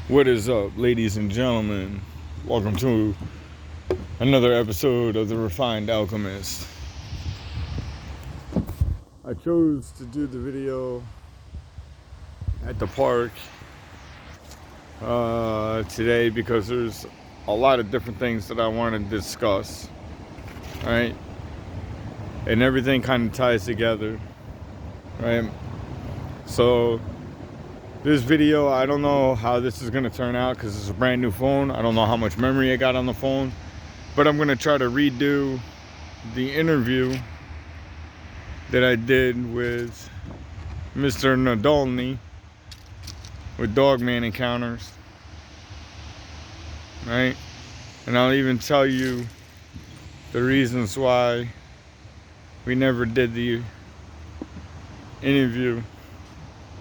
What is up, ladies and gentlemen? Welcome to another episode of The Refined Alchemist. I chose to do the video at the park today because there's a lot of different things that I want to discuss, right? And everything kind of ties together, right? So this video, I don't know how this is going to turn out because it's a brand new phone. I don't know how much memory I got on the phone, but I'm going to try to redo the interview that I did with Mr. Nadolny with Dogman Encounters, right? And I'll even tell you the reasons why we never did the interview.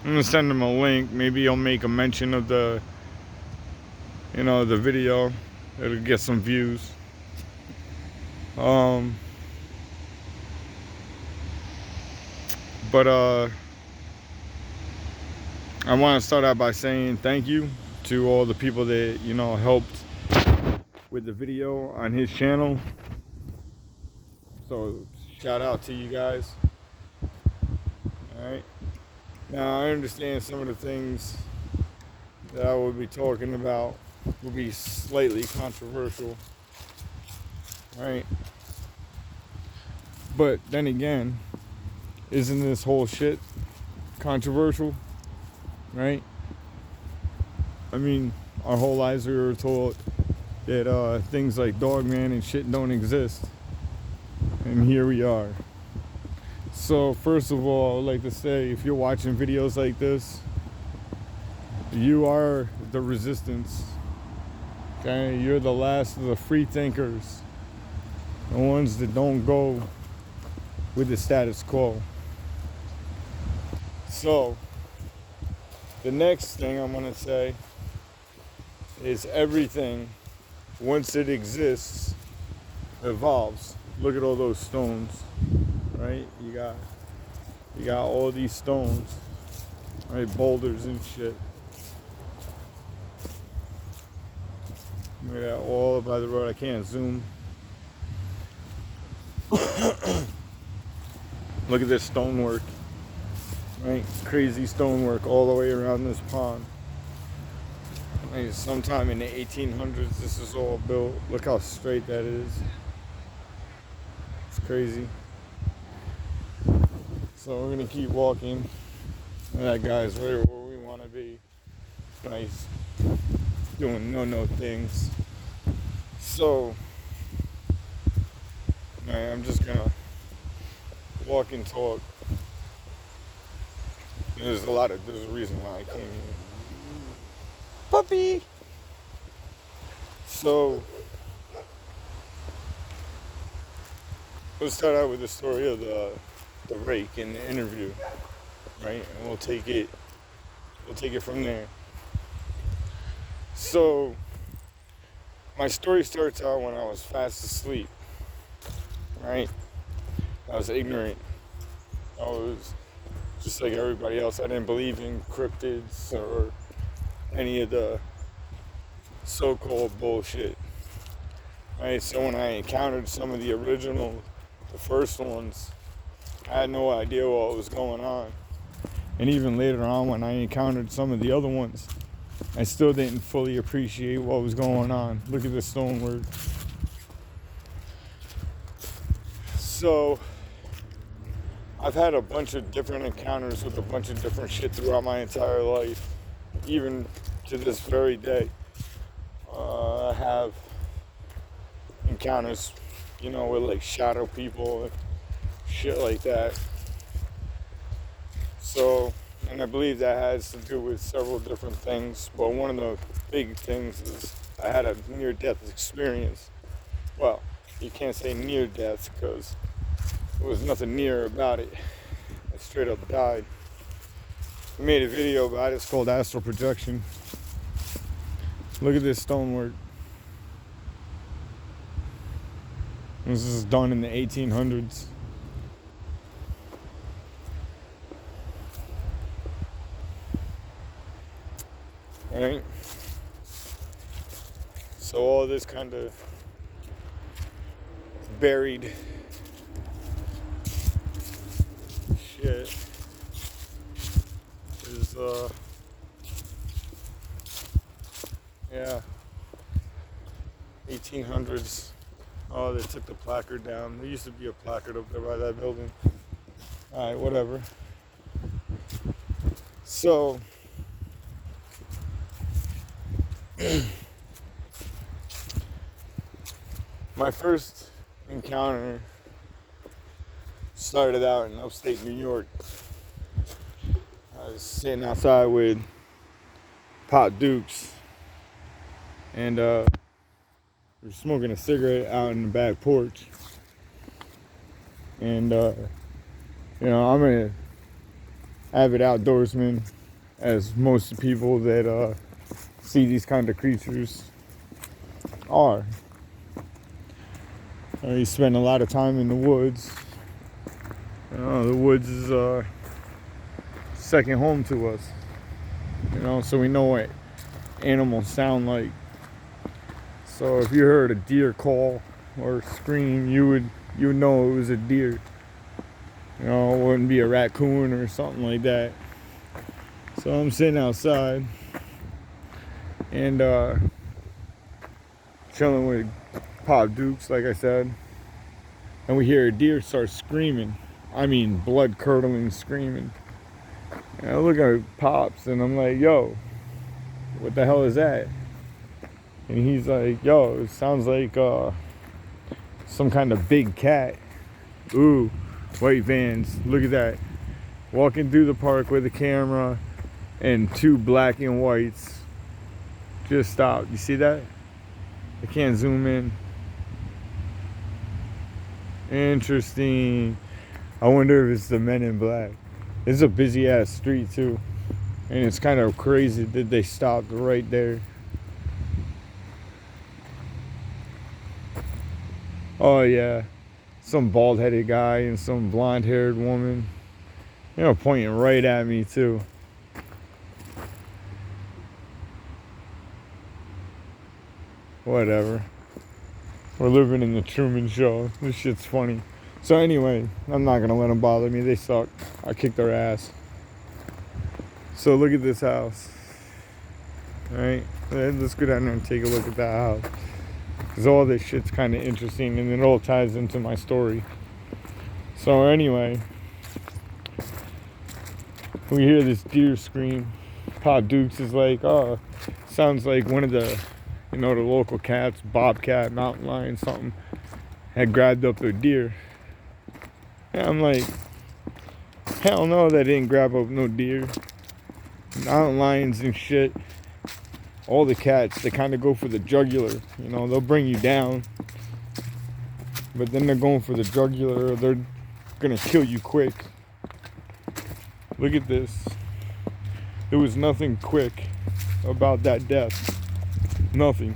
I'm gonna send him a link. Maybe I'll make a mention of the video. It'll get some views. But I want to start out by saying thank you to all the people that helped with the video on his channel. So shout out to you guys. All right. Now I understand some of the things that I will be talking about will be slightly controversial, right? But then again, isn't this whole shit controversial, right? I mean, our whole lives we were told that things like Dogman and shit don't exist, and here we are. So first of all, I'd like to say, if you're watching videos like this, you are the resistance, okay? You're the last of the free thinkers, the ones that don't go with the status quo. So the next thing I'm gonna say is everything, once it exists, evolves. Look at all those stones, right? You got all these stones, right? Boulders and shit. Look at that, all by the road. I can't zoom. Look at this stonework, right? Crazy stonework all the way around this pond. Right? Sometime in the 1800s, this is all built. Look how straight that is. It's crazy. So we're gonna keep walking. That guy's right where we want to be. Nice, doing no things. So, man, I'm just gonna walk and talk. There's a reason why I came here. Puppy! So, let's start out with the story of the rake in the interview, right? And we'll take it from there. So, my story starts out when I was fast asleep, right? I was ignorant. I was just like everybody else. I didn't believe in cryptids or any of the so-called bullshit, right? So when I encountered some of the first ones, I had no idea what was going on. And even later on, when I encountered some of the other ones, I still didn't fully appreciate what was going on. Look at this stonework. So, I've had a bunch of different encounters with a bunch of different shit throughout my entire life. Even to this very day. I have encounters, with like shadow people and shit like that. So, and I believe that has to do with several different things, but one of the big things is I had a near-death experience. Well, you can't say near-death because there was nothing near about it. I straight up died. I made a video about it. It's called Astral Projection. Look at this stonework. This is done in the 1800s. Right? So all this kind of buried shit is yeah, 1800s. Oh, they took the placard down. There used to be a placard up there by that building. Alright, whatever. So my first encounter started out in upstate New York. I was sitting outside with Pop Dukes, and we were smoking a cigarette out in the back porch. And I'm an avid outdoorsman, as most people that see these kind of creatures are. You spend a lot of time in the woods. The woods is second home to us. So we know what animals sound like. So if you heard a deer call or scream, you would know it was a deer. It wouldn't be a raccoon or something like that. So I'm sitting outside and chilling with Pop Dukes, like I said, and we hear a deer start screaming. I mean, blood curdling screaming. And I look at Pops and I'm like, yo, what the hell is that? And he's like, yo, it sounds like some kind of big cat. Ooh, white vans, look at that. Walking through the park with a camera and two black and whites just stopped. You see that? I can't zoom in. Interesting. I wonder if it's the Men in Black. It's a busy ass street too. And it's kind of crazy that they stopped right there. Oh yeah. Some bald headed guy and some blonde haired woman. Pointing right at me too. Whatever. We're living in the Truman Show. This shit's funny. So anyway, I'm not gonna let them bother me. They suck. I kicked their ass. So look at this house. Alright? Let's go down there and take a look at that house. Because all this shit's kind of interesting and it all ties into my story. So anyway, we hear this deer scream. Pop Dukes is like, oh, sounds like one of the local cats, bobcat, mountain lion, something, had grabbed up a deer. And I'm like, hell no, that didn't grab up no deer. Mountain lions and shit, all the cats, they kind of go for the jugular. They'll bring you down, but then they're going for the jugular, or they're gonna kill you quick. Look at this. There was nothing quick about that death. Nothing.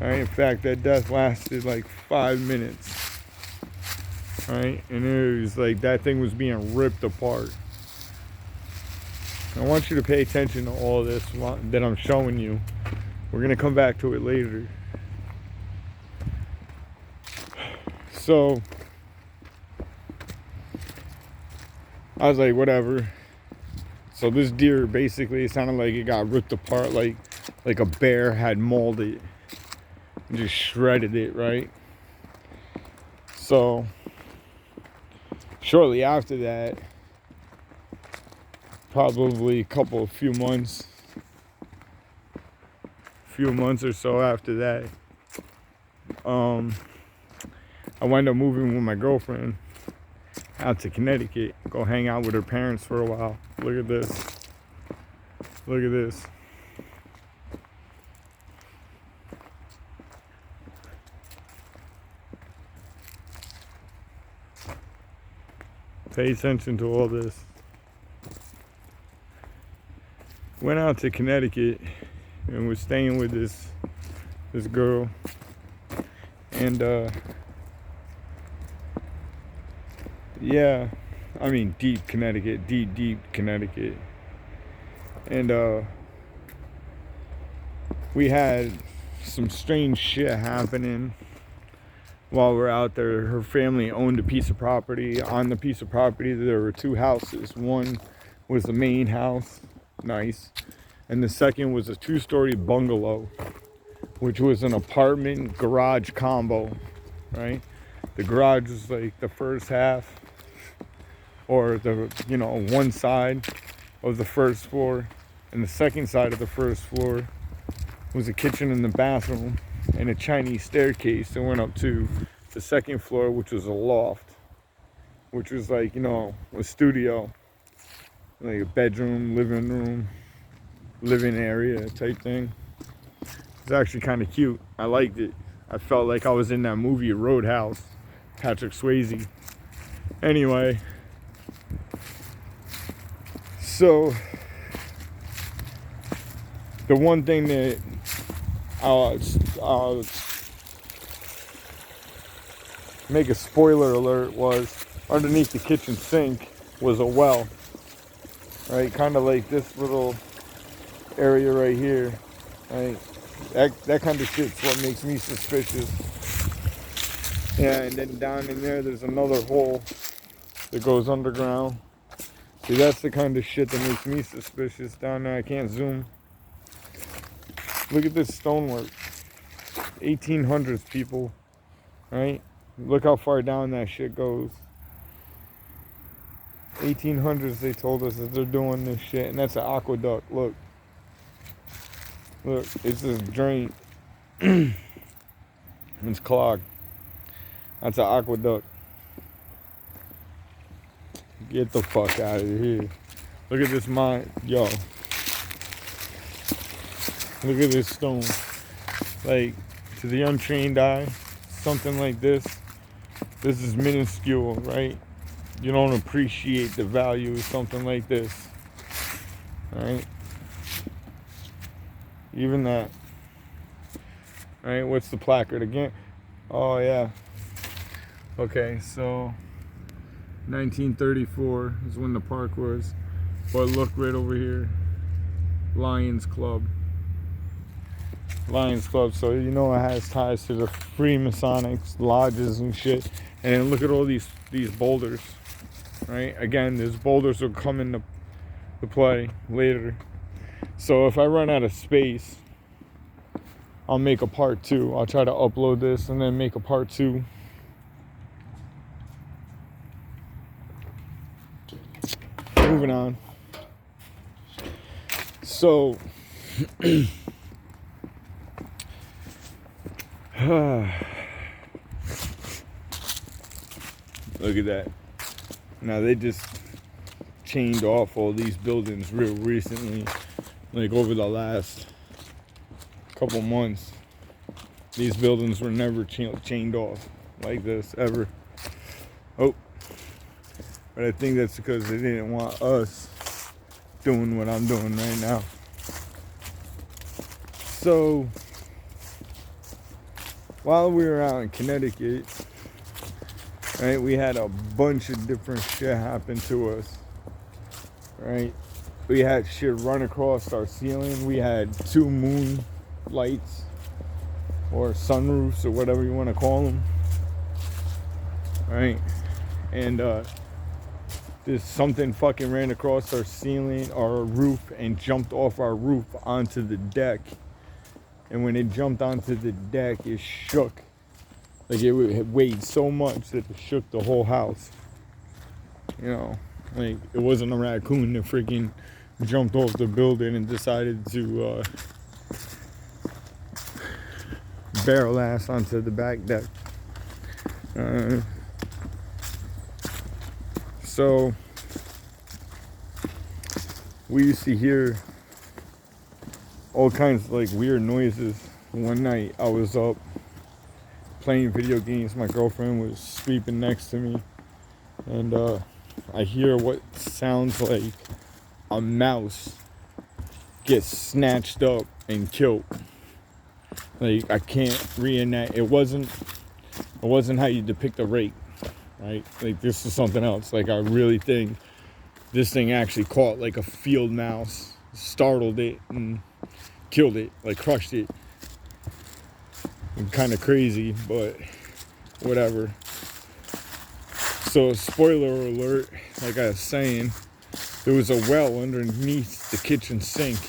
Alright, in fact, that death lasted like 5 minutes. Alright, and it was like that thing was being ripped apart. I want you to pay attention to all this that I'm showing you. We're gonna come back to it later. So I was like, whatever. So this deer basically, it sounded like it got ripped apart, like a bear had mauled it and just shredded it, right? So shortly after that, probably a few months or so after that, I wound up moving with my girlfriend out to Connecticut, go hang out with her parents for a while. Look at this. Look at this. Pay attention to all this. Went out to Connecticut and was staying with this girl, and yeah, I mean deep Connecticut, deep Connecticut, and we had some strange shit happening while we're out there. Her family owned a piece of property. On the piece of property, there were 2 houses. One was the main house, nice, and the second was a 2-story bungalow, which was an apartment garage combo, right? The garage was like the first half, or the, one side of the first floor, and the second side of the first floor was a kitchen and the bathroom and a Chinese staircase that went up to the second floor, which was a loft, which was like, a studio, like a bedroom, living room, living area type thing. It's actually kind of cute. I liked it. I felt like I was in that movie Roadhouse, Patrick Swayze. Anyway, so the one thing that I'll make a spoiler alert was underneath the kitchen sink was a well, right? Kind of like this little area right here, right? That kind of shit's what makes me suspicious. Yeah, and then down in there's another hole that goes underground. See, that's the kind of shit that makes me suspicious down there. I can't zoom. Look at this stonework. 1800s, people, right? Look how far down that shit goes. 1800s, they told us that they're doing this shit, and that's an aqueduct. Look, it's this drain. It's clogged. That's an aqueduct. Get the fuck out of here. Look at this mine, yo. Look at this stone. Like, to the untrained eye, something like this is minuscule, right? You don't appreciate the value of something like this, right? Even that, right? What's the placard again? Oh yeah. Okay, so 1934 is when the park was. But look right over here, Lions Club. So it has ties to the Freemasonics lodges and shit. And look at all these boulders, right? Again, these boulders will come into play later. So if I run out of space, I'll make a part 2. I'll try to upload this and then make a part 2. Moving on. So look at that. Now they just chained off all these buildings real recently, like over the last couple months. These buildings were never chained off like this ever. Oh, but I think that's because they didn't want us doing what I'm doing right now. So while we were out in Connecticut, right, we had a bunch of different shit happen to us, right? We had shit run across our ceiling. We had 2 moon lights, or sunroofs, or whatever you want to call them, right? And something fucking ran across our ceiling, our roof, and jumped off our roof onto the deck. And when it jumped onto the deck, it shook. Like it weighed so much that it shook the whole house. Like it wasn't a raccoon that freaking jumped off the building and decided to barrel ass onto the back deck. So we used to hear all kinds of like weird noises. One night I was up playing video games. My girlfriend was sleeping next to me, and I hear what sounds like a mouse get snatched up and killed. Like I can't reenact. It wasn't how you depict a rake, right? Like this is something else. Like I really think this thing actually caught like a field mouse, startled it, and killed it, like crushed it. kind of crazy, but whatever. So, spoiler alert, like I was saying, there was a well underneath the kitchen sink.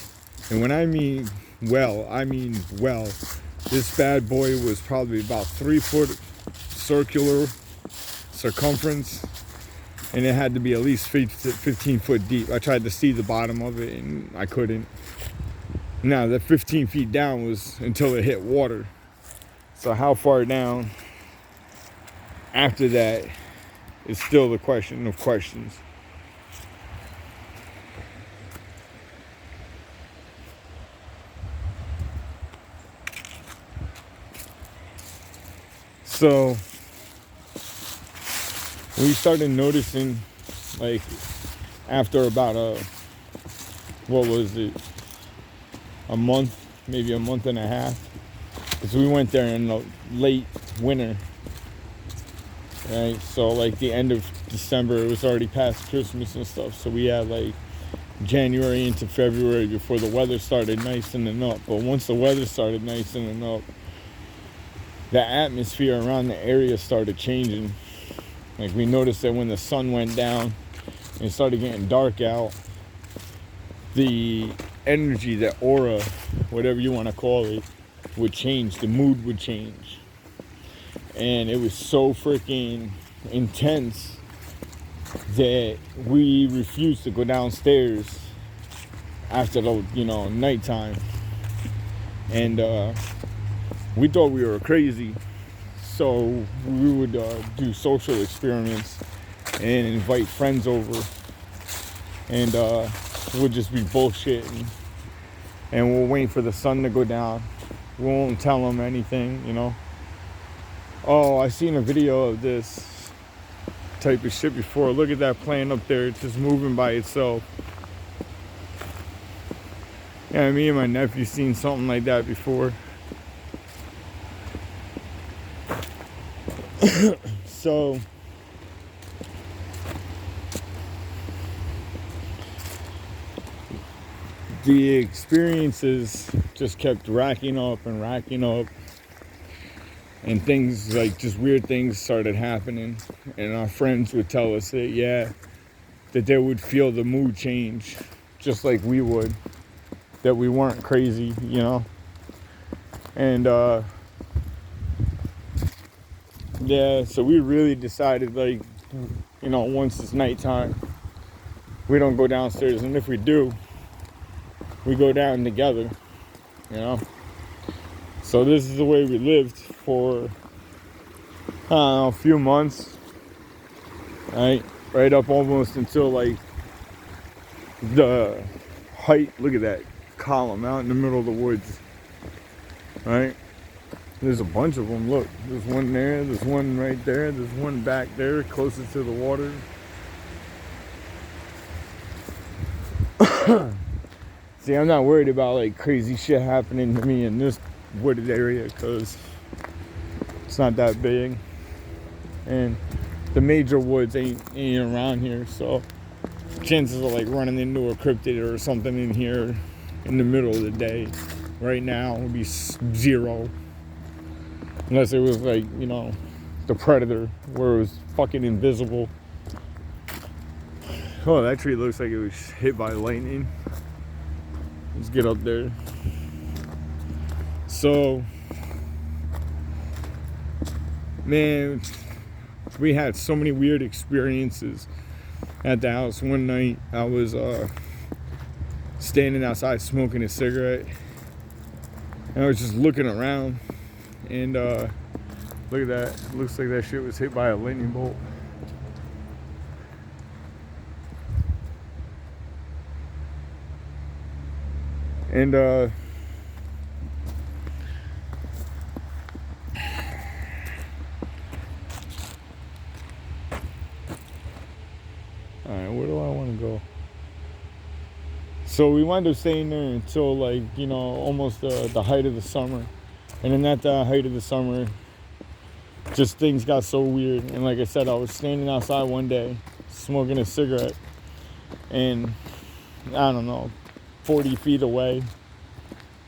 And when I mean well, I mean well. This bad boy was probably about 3 foot circular circumference, and it had to be at least 15 foot deep. I tried to see the bottom of it and I couldn't. Now, the 15 feet down was until it hit water. So how far down after that is still the question of questions. So we started noticing, like, after about a month, maybe a month and a half, because we went there in the late winter, right? So like the end of December, it was already past Christmas and stuff. So we had like January into February before the weather started nicing up. But once the weather started nicing up, the atmosphere around the area started changing. Like, we noticed that when the sun went down and it started getting dark out, the energy, the aura, whatever you want to call it, would change. The mood would change. And it was so freaking intense that we refused to go downstairs after the, nighttime. And we thought we were crazy. So we would do social experiments and invite friends over, and we'll just be bullshitting, and we'll wait for the sun to go down. We won't tell them anything, Oh, I seen a video of this type of shit before. Look at that plane up there. It's just moving by itself. Yeah, me and my nephew seen something like that before. So the experiences just kept racking up, and things, like, just weird things started happening. And our friends would tell us that they would feel the mood change just like we would, that we weren't crazy, and so we really decided, like, once it's nighttime, we don't go downstairs, and if we do, we go down together, So this is the way we lived for, a few months, right up almost until, like, the height. Look at that column out in the middle of the woods, right? There's a bunch of them. Look, there's one there, there's one right there, there's one back there closest to the water. See, I'm not worried about, like, crazy shit happening to me in this wooded area because it's not that big, and the major woods ain't around here, so chances of, like, running into a cryptid or something in here in the middle of the day right now would be 0. Unless it was, like, the Predator, where it was fucking invisible. Oh, that tree looks like it was hit by lightning. Let's get up there. So, man, we had so many weird experiences at the house. One night, I was standing outside smoking a cigarette, and I was just looking around, and look at that. It looks like that shit was hit by a lightning bolt. And alright, where do I want to go? So we wound up staying there until, like, almost the height of the summer. And then at the height of the summer, just things got so weird. And like I said, I was standing outside one day smoking a cigarette, and I don't know, 40 feet away,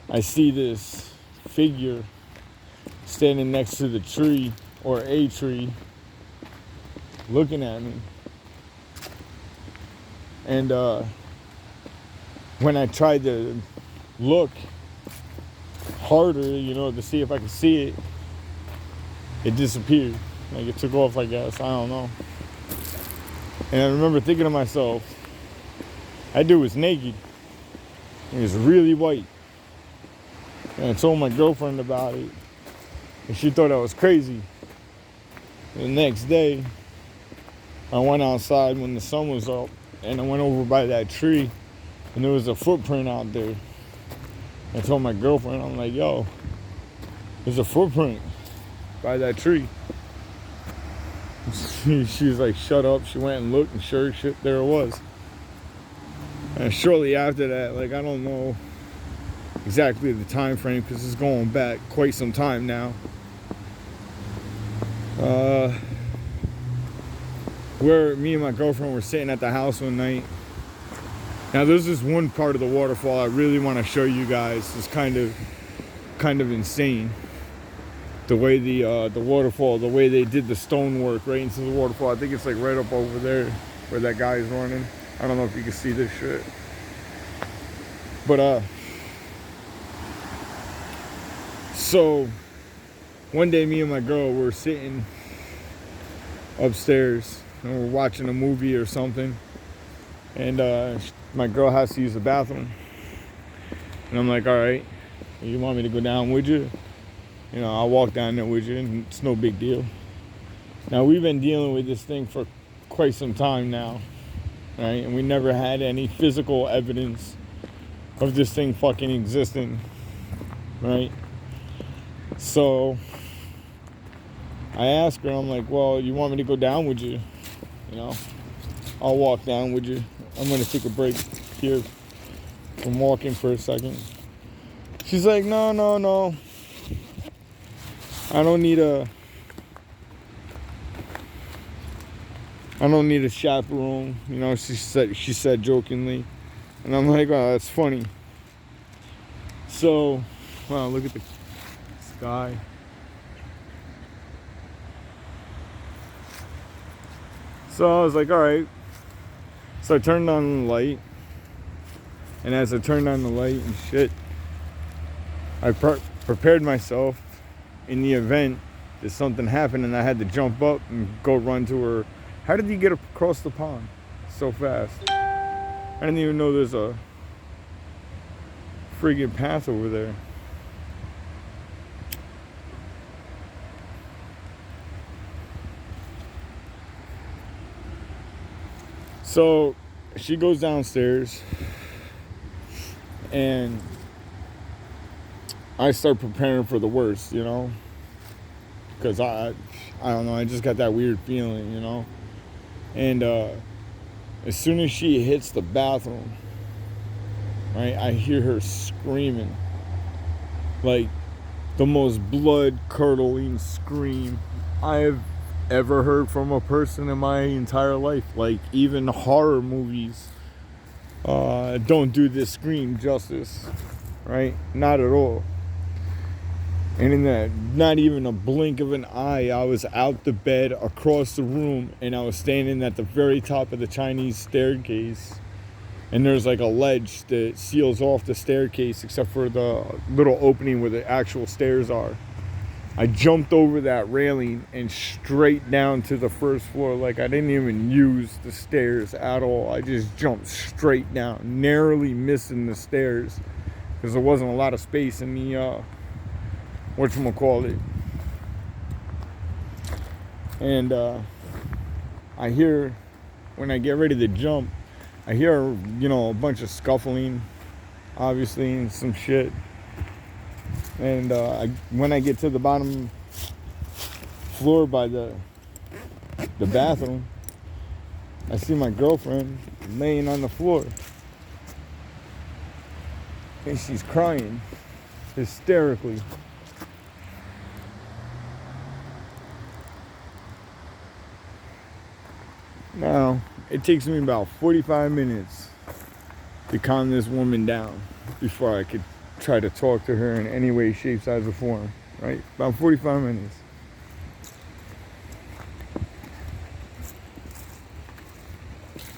I see this figure standing next to the tree or a tree looking at me. And when I tried to look harder, to see if I could see it, it disappeared. Like it took off, I guess. I don't know. And I remember thinking to myself, that dude was naked. He was really white. And I told my girlfriend about it. And she thought I was crazy. The next day, I went outside when the sun was up. And I went over by that tree. And there was a footprint out there. I told my girlfriend, I'm like, yo, there's a footprint by that tree. She was like, shut up. She went and looked, and sure shit, there it was. And shortly after that, like, I don't know exactly the time frame because it's going back quite some time now. Where me and my girlfriend were sitting at the house one night. Now there's this one part of the waterfall I really want to show you guys. It's kind of insane. The way the waterfall, the way they did the stonework right into the waterfall. I think it's like right up over there where that guy is running. I don't know if you can see this shit. But so one day me and my girl were sitting upstairs and we're watching a movie or something. And my girl has to use the bathroom. And I'm like, all right, you want me to go down with you? I'll walk down there with you, and it's no big deal. Now, we've been dealing with this thing for quite some time now, right? And we never had any physical evidence of this thing fucking existing, right? So, I asked her, I'm like, well, you want me to go down with you? I'll walk down with you. I'm going to take a break here from walking for a second. She's like, no. I don't need a chaperone, she said jokingly. And I'm like, oh, that's funny. So, wow, look at the sky. So I was like, all right. So I turned on the light. And as I turned on the light and shit, I prepared myself in the event that something happened and I had to jump up and go run to her. How did you get across the pond so fast? I didn't even know there's a friggin' path over there. So she goes downstairs and I start preparing for the worst, because I don't know, I just got that weird feeling, and as soon as she hits the bathroom, right, I hear her screaming, like the most blood-curdling scream I've ever heard from a person in my entire life. Like, even horror movies don't do this scream justice, right? Not at all. And in that, not even a blink of an eye, I was out the bed, across the room, and I was standing at the very top of the Chinese staircase. And there's like a ledge that seals off the staircase except for the little opening where the actual stairs are. I jumped over that railing and straight down to the first floor. Like, I didn't even use the stairs at all. I just jumped straight down, narrowly missing the stairs because there wasn't a lot of space in the whatchamacallit. And I hear, when I get ready to jump, I hear, a bunch of scuffling, obviously, and some shit. And when I get to the bottom floor by the bathroom, I see my girlfriend laying on the floor. And she's crying hysterically. Now, it takes me about 45 minutes to calm this woman down before I could try to talk to her in any way, shape, size, or form. right? About 45 minutes.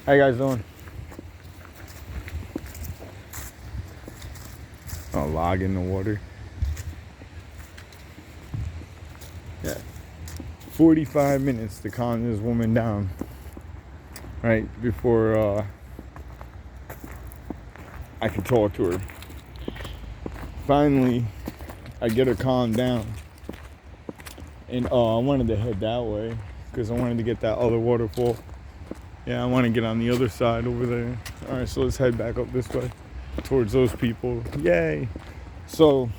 How you guys doing? Oh, log in the water. Yeah. 45 minutes to calm this woman down. Right? Before I can talk to her. Finally, I get her calmed down. And I wanted to head that way because I wanted to get that other waterfall. Yeah, I want to get on the other side over there. All right, so let's head back up this way towards those people. Yay. So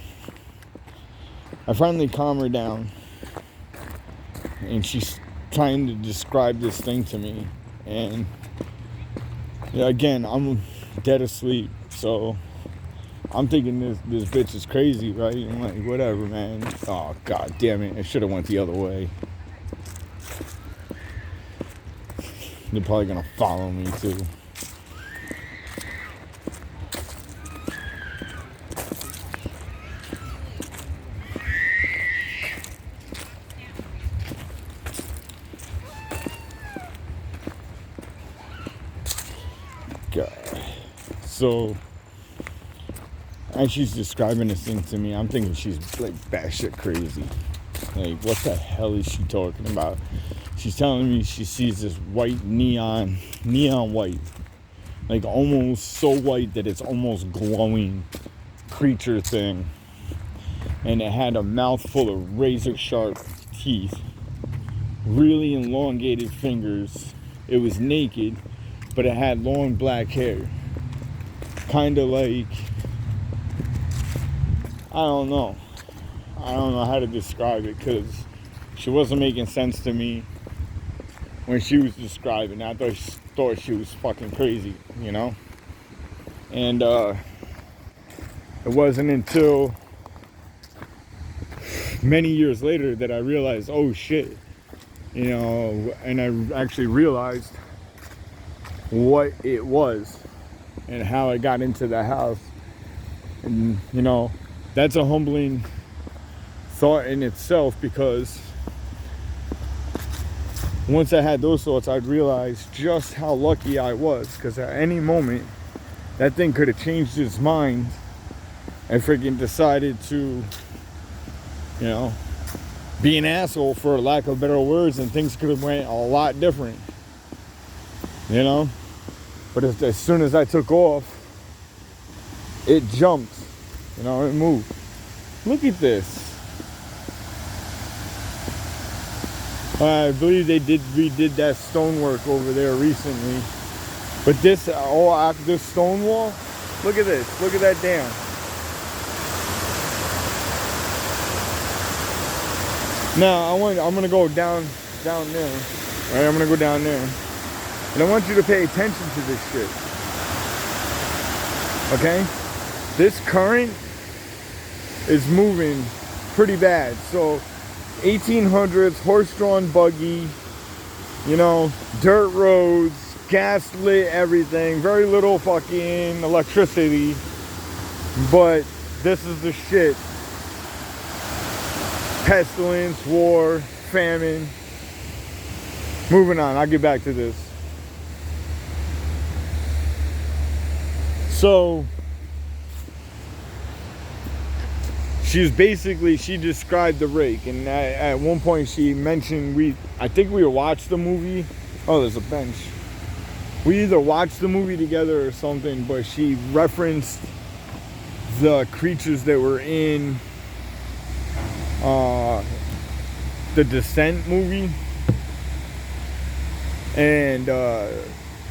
I finally calm her down, and she's trying to describe this thing to me. And yeah, again, I'm dead asleep, so I'm thinking this bitch is crazy, right? I'm like, whatever, man. Oh, god damn it. I should have went the other way. They're probably gonna follow me, too. God. So, and she's describing this thing to me. I'm thinking she's like batshit crazy. Like, what the hell is she talking about? She's telling me she sees this white neon white, like almost so white that it's almost glowing creature thing. And it had a mouth full of razor sharp teeth, really elongated fingers. It was naked, but it had long black hair. Kind of like, I don't know how to describe it, because she wasn't making sense to me when she was describing. I thought she was fucking crazy, you know? And it wasn't until many years later that I realized, oh shit, you know, and I actually realized what it was and how I got into the house. And, you know, that's a humbling thought in itself, because once I had those thoughts, I'd realize just how lucky I was, because at any moment that thing could have changed its mind and freaking decided to, you know, be an asshole, for lack of better words, and things could have went a lot different, you know. But as soon as I took off, it jumped, you know, it moved. Look at this. I believe they redid that stonework over there recently. But this, this stone wall, look at this. Look at that dam. Now, I'm going to go down there. All right, I'm going to go down there. And I want you to pay attention to this shit. Okay? This current is moving pretty bad. So 1800s horse-drawn buggy, you know, dirt roads, gas lit everything, very little fucking electricity, but this is the shit. Pestilence, war, famine. Moving on, I'll get back to this. So she described the rake, and at one point she mentioned, I think we watched the movie. Oh, there's a bench. We either watched the movie together or something, but she referenced the creatures that were in the Descent movie. And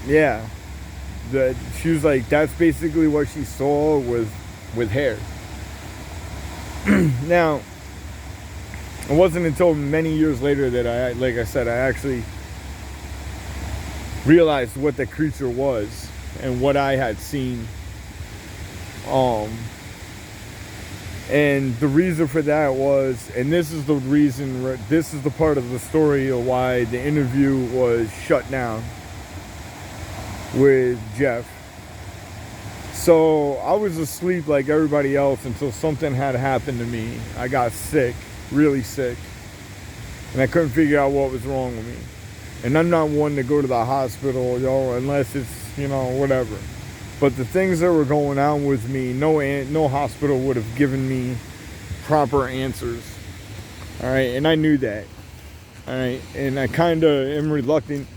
yeah, she was like, that's basically what she saw with hair. Now, it wasn't until many years later that I actually realized what the creature was and what I had seen. And the reason for that was, and this is the part of the story of why the interview was shut down with Jeff. So I was asleep like everybody else until something had happened to me. I got sick, really sick, and I couldn't figure out what was wrong with me. And I'm not one to go to the hospital, unless it's, whatever. But the things that were going on with me, no hospital would have given me proper answers. All right, and I knew that. All right, and I kind of am reluctant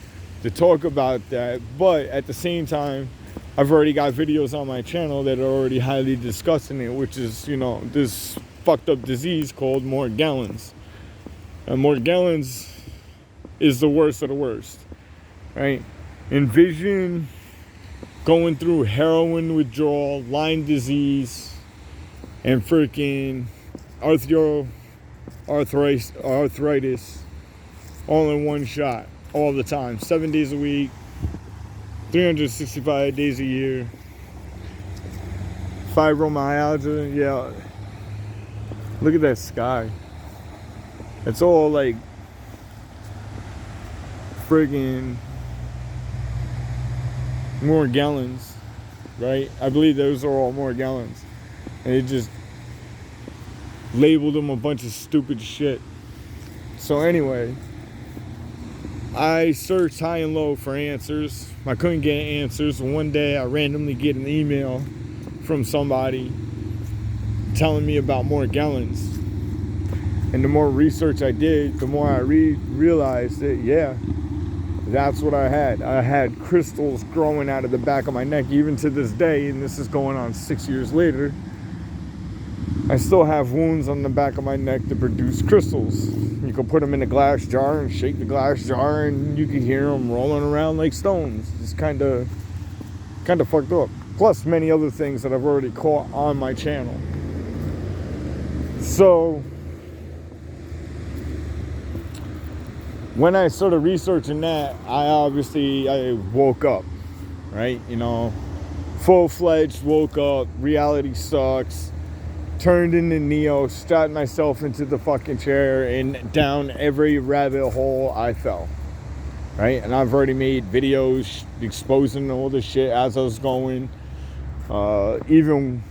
to talk about that, but at the same time, I've already got videos on my channel that are already highly discussing it, which is, this fucked up disease called Morgellons. And Morgellons is the worst of the worst, right? Envision going through heroin withdrawal, Lyme disease, and freaking arthritis all in one shot, all the time, 7 days a week, 365 days a year. Fibromyalgia, yeah. Look at that sky. It's all like friggin' Morgellons, right? I believe those are all Morgellons. And they just labeled them a bunch of stupid shit. So anyway, I searched high and low for answers. I couldn't get answers. One day I randomly get an email from somebody telling me about Morgellons. And the more research I did, the more I realized that, yeah, that's what I had. I had crystals growing out of the back of my neck, even to this day, and this is going on 6 years later. I still have wounds on the back of my neck that produce crystals. You can put them in a glass jar and shake the glass jar, and you can hear them rolling around like stones. It's kind of fucked up. Plus many other things that I've already caught on my channel. So when I started researching that, I woke up, right? Full-fledged woke up. Reality sucks. Turned into Neo, strapped myself into the fucking chair, and down every rabbit hole I fell, right? And I've already made videos exposing all the shit as I was going. Even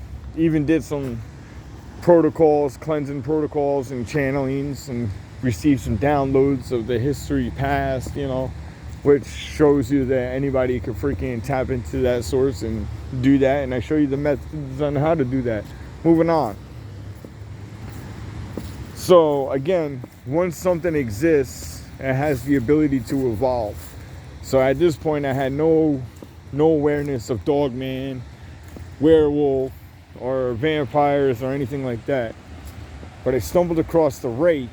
did some cleansing protocols and channelings, and received some downloads of the history past, which shows you that anybody can freaking tap into that source and do that. And I show you the methods on how to do that. Moving on. So again, once something exists, it has the ability to evolve. So at this point, I had no awareness of dogman, werewolf, or vampires, or anything like that. But I stumbled across the rake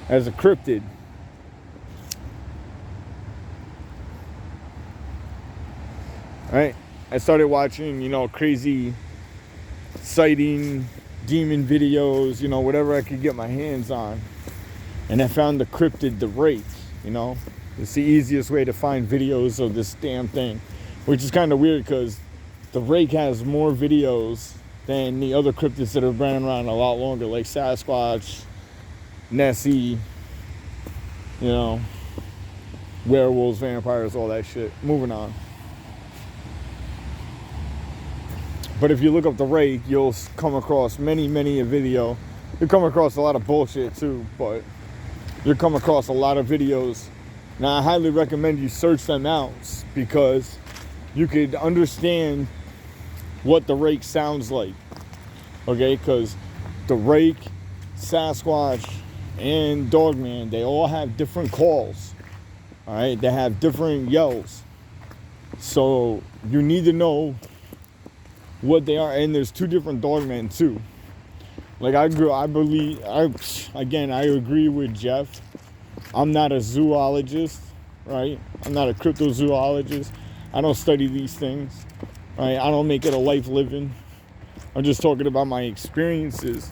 as a cryptid. Right? I started watching, crazy sighting, demon videos, whatever I could get my hands on. And I found the cryptid, the rake, It's the easiest way to find videos of this damn thing. Which is kind of weird because the rake has more videos than the other cryptids that have been around a lot longer, like Sasquatch, Nessie, werewolves, vampires, all that shit. Moving on. But if you look up the rake, you'll come across many a video. You'll come across a lot of bullshit too, but you'll come across a lot of videos. Now, I highly recommend you search them out because you could understand what the rake sounds like. Okay, because the rake, Sasquatch, and dogman, they all have different calls. All right, they have different yells. So you need to know what they are. And there's two different dogmen too. Like I agree with Jeff. I'm not a zoologist, right? I'm not a cryptozoologist. I don't study these things, right? I don't make it a life living. I'm just talking about my experiences.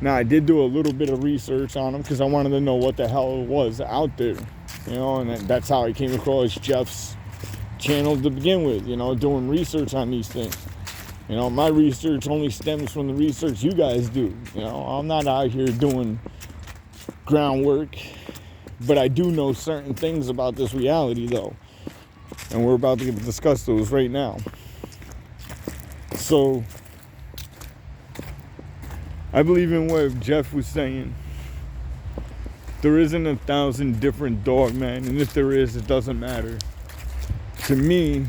Now, I did do a little bit of research on them because I wanted to know what the hell was out there, and that's how I came across Jeff's channel to begin with, doing research on these things. My research only stems from the research you guys do. I'm not out here doing groundwork, but I do know certain things about this reality, though. And we're about to discuss those right now. So I believe in what Jeff was saying. There isn't 1,000 different dogmen, and if there is, it doesn't matter. To me,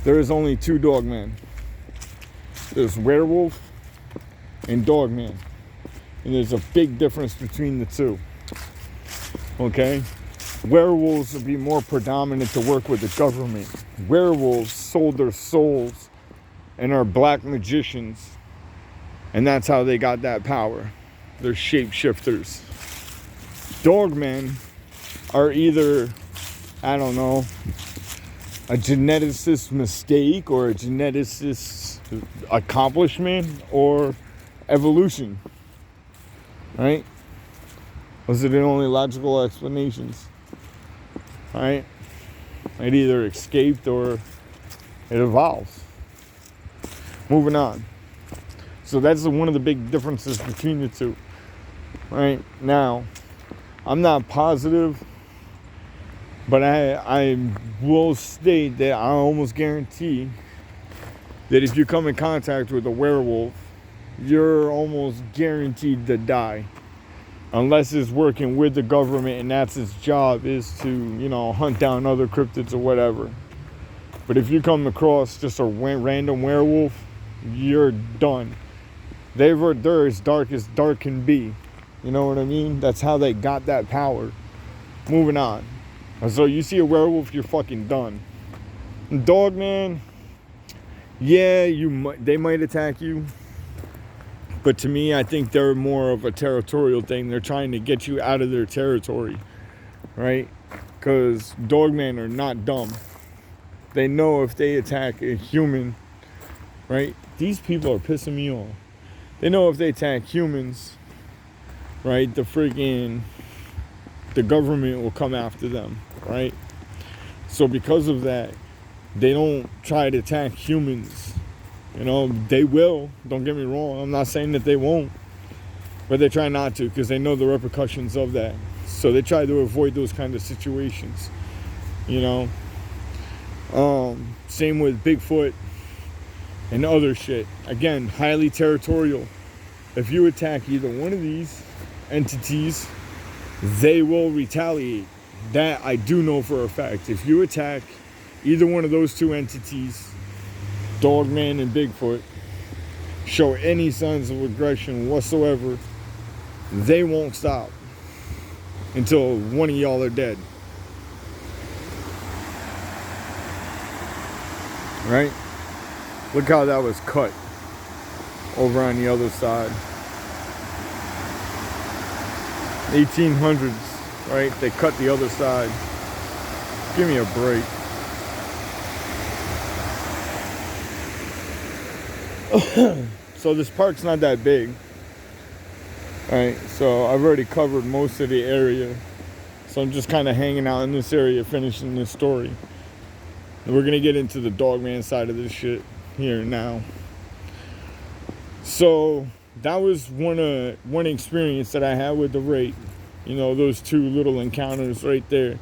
there is only two dogmen. There's werewolf and dogman. And there's a big difference between the two. Okay? Werewolves would be more predominant to work with the government. Werewolves sold their souls and are black magicians. And that's how they got that power. They're shapeshifters. Dogmen are either, I don't know, a geneticist mistake or a geneticist accomplishment or evolution. Right? Those are the only logical explanations. Right? It either escaped or it evolves. Moving on. So that's one of the big differences between the two. Right? Now, I'm not positive, but I will state that I almost guarantee that if you come in contact with a werewolf, you're almost guaranteed to die. Unless it's working with the government and that's its job, is to, hunt down other cryptids or whatever. But if you come across just a random werewolf, you're done. They're as dark can be. You know what I mean? That's how they got that power. Moving on. So you see a werewolf, you're fucking done. Dogman, yeah, they might attack you. But to me, I think they're more of a territorial thing. They're trying to get you out of their territory, right? Because dogmen are not dumb. They know if they attack a human, right? These people are pissing me off. They know if they attack humans, right, the government will come after them, right? So because of that, they don't try to attack humans. They will. Don't get me wrong. I'm not saying that they won't. But they try not to because they know the repercussions of that. So they try to avoid those kind of situations. Same with Bigfoot and other shit. Again, highly territorial. If you attack either one of these entities, they will retaliate. That I do know for a fact. If you attack either one of those two entities, Dogman and Bigfoot, show any signs of aggression whatsoever, they won't stop until one of y'all are dead. Right? Look how that was cut over on the other side. 1800s, right? They cut the other side. Give me a break. So this park's not that big. Alright, so I've already covered most of the area. So I'm just kind of hanging out in this area, finishing this story. And we're going to get into the dogman side of this shit here now. So that was one experience that I had with the rake. Those two little encounters right there.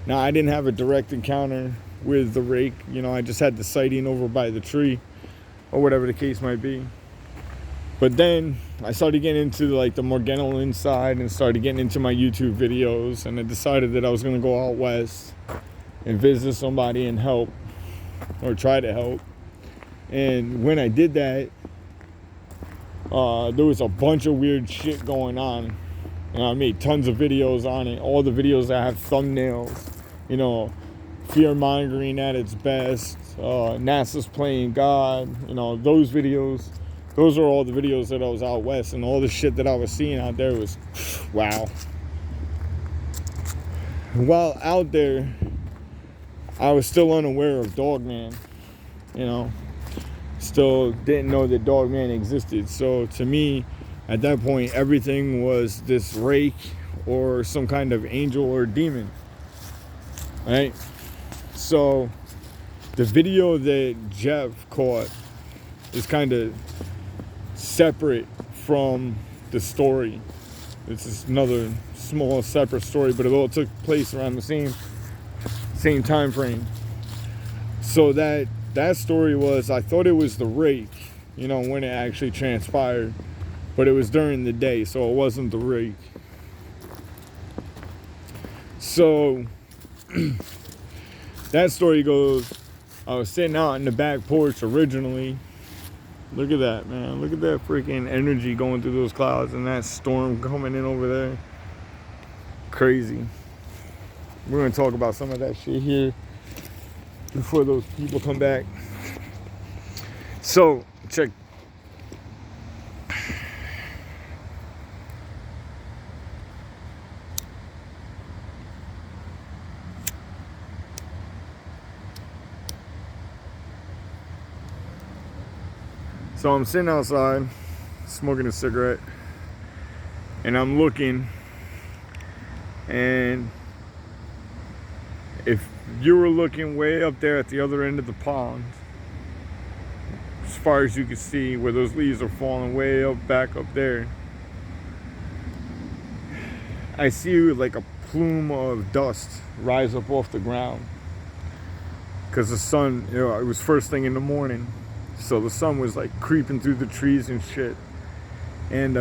Now, I didn't have a direct encounter with the rake. I just had the sighting over by the tree, or whatever the case might be. But then I started getting into the Morgellon side and started getting into my YouTube videos, and I decided that I was going to go out west and visit somebody and help, or try to help. And when I did that, there was a bunch of weird shit going on. I made tons of videos on it. All the videos that have thumbnails, fear-mongering at its best. NASA's playing God. Those videos. Those are all the videos that I was out west. And all the shit that I was seeing out there was, wow. While out there, I was still unaware of Dogman. Still didn't know that Dogman existed. So to me, at that point, everything was this rake or some kind of angel or demon, right? So the video that Jeff caught is kind of separate from the story. This is another small separate story, but it all took place around the same time frame. So that that story was, I thought it was the rake, when it actually transpired. But it was during the day, so it wasn't the rake. So, that story goes, I was sitting out in the back porch originally. Look at that, man. Look at that freaking energy going through those clouds and that storm coming in over there. Crazy. We're going to talk about some of that shit here before those people come back. So, check. So I'm sitting outside, smoking a cigarette, and I'm looking, and if you were looking way up there at the other end of the pond, as far as you can see, where those leaves are falling way up, back up there, I see like a plume of dust rise up off the ground, because the sun, it was first thing in the morning. So the sun was like creeping through the trees and shit. And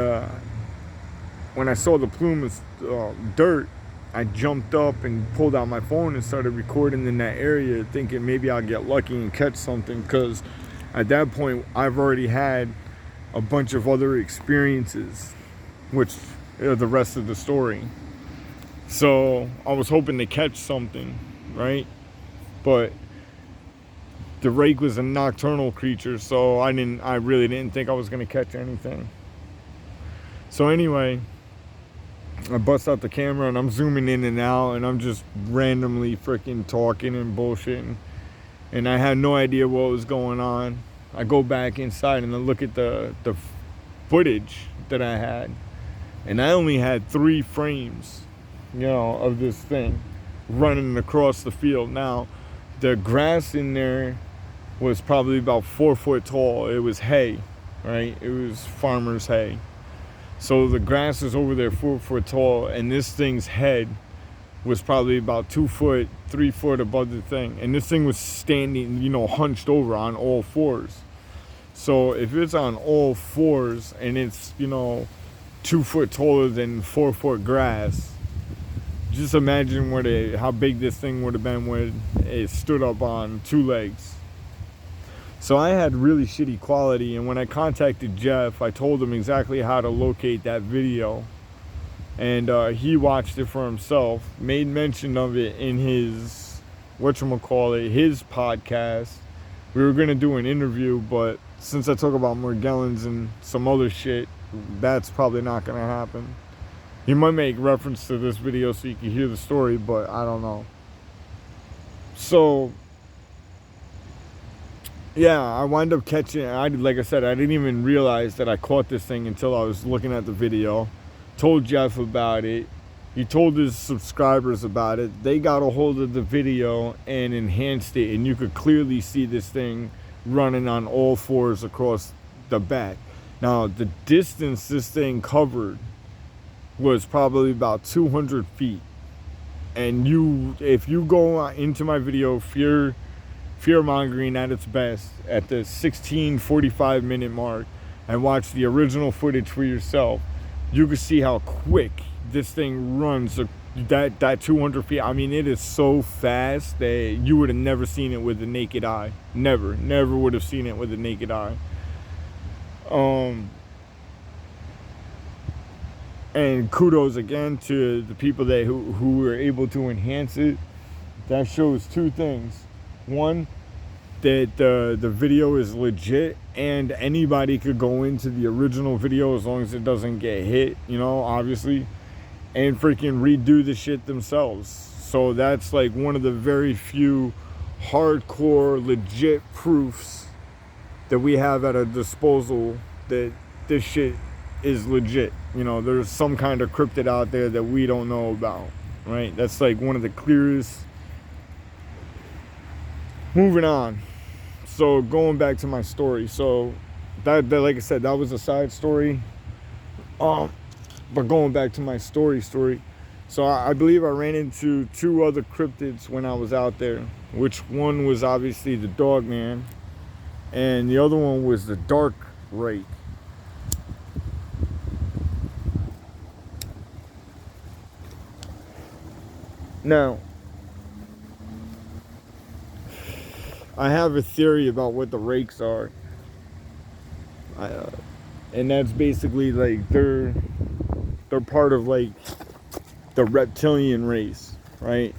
when I saw the plume of dirt, I jumped up and pulled out my phone and started recording in that area, thinking maybe I'll get lucky and catch something. Because at that point, I've already had a bunch of other experiences, which are the rest of the story. So I was hoping to catch something, right? But the rake was a nocturnal creature, so I really didn't think I was gonna catch anything. So anyway, I bust out the camera and I'm zooming in and out, and I'm just randomly freaking talking and bullshitting, and I had no idea what was going on. I go back inside and I look at the footage that I had, and I only had 3 frames, of this thing running across the field. Now, the grass in there was probably about 4 foot tall. It was hay, right? It was farmer's hay. So the grass is over there 4 foot tall, and this thing's head was probably about 2 foot, 3 foot above the thing. And this thing was standing, hunched over on all 4s. So if it's on all 4s and it's, 2 foot taller than 4 foot grass, just imagine how big this thing would have been when it stood up on 2 legs. So I had really shitty quality, and when I contacted Jeff, I told him exactly how to locate that video, and he watched it for himself, made mention of it in his his podcast. We were gonna do an interview, but since I talk about Morgellons and some other shit, that's probably not gonna happen. He might make reference to this video so you can hear the story, but I don't know. So yeah, I wound up catching it. Like I said, I didn't even realize that I caught this thing until I was looking at the video. Told Jeff about it. He told his subscribers about it. They got a hold of the video and enhanced it, and you could clearly see this thing running on all 4s across the back. Now, the distance this thing covered was probably about 200 feet. And if you go into my video, fear-mongering at its best, at the 16:45 minute mark, and watch the original footage for yourself, you can see how quick this thing runs that 200 feet. I mean, it is so fast that you would have never seen it with the naked eye. Never would have seen it with the naked eye. And kudos again to the people who were able to enhance it. That shows 2 things. One, that the video is legit, and anybody could go into the original video as long as it doesn't get hit, obviously, and freaking redo the shit themselves. So that's like one of the very few hardcore legit proofs that we have at our disposal that this shit is legit. There's some kind of cryptid out there that we don't know about, right? That's like one of the clearest. Moving on. So going back to my story. So that like I said, that was a side story. But going back to my story. So I believe I ran into 2 other cryptids when I was out there. which one was obviously the dogman, and the other one was the dark rake. Now, I have a theory about what the rakes are. And that's basically like they're part of like the reptilian race, right?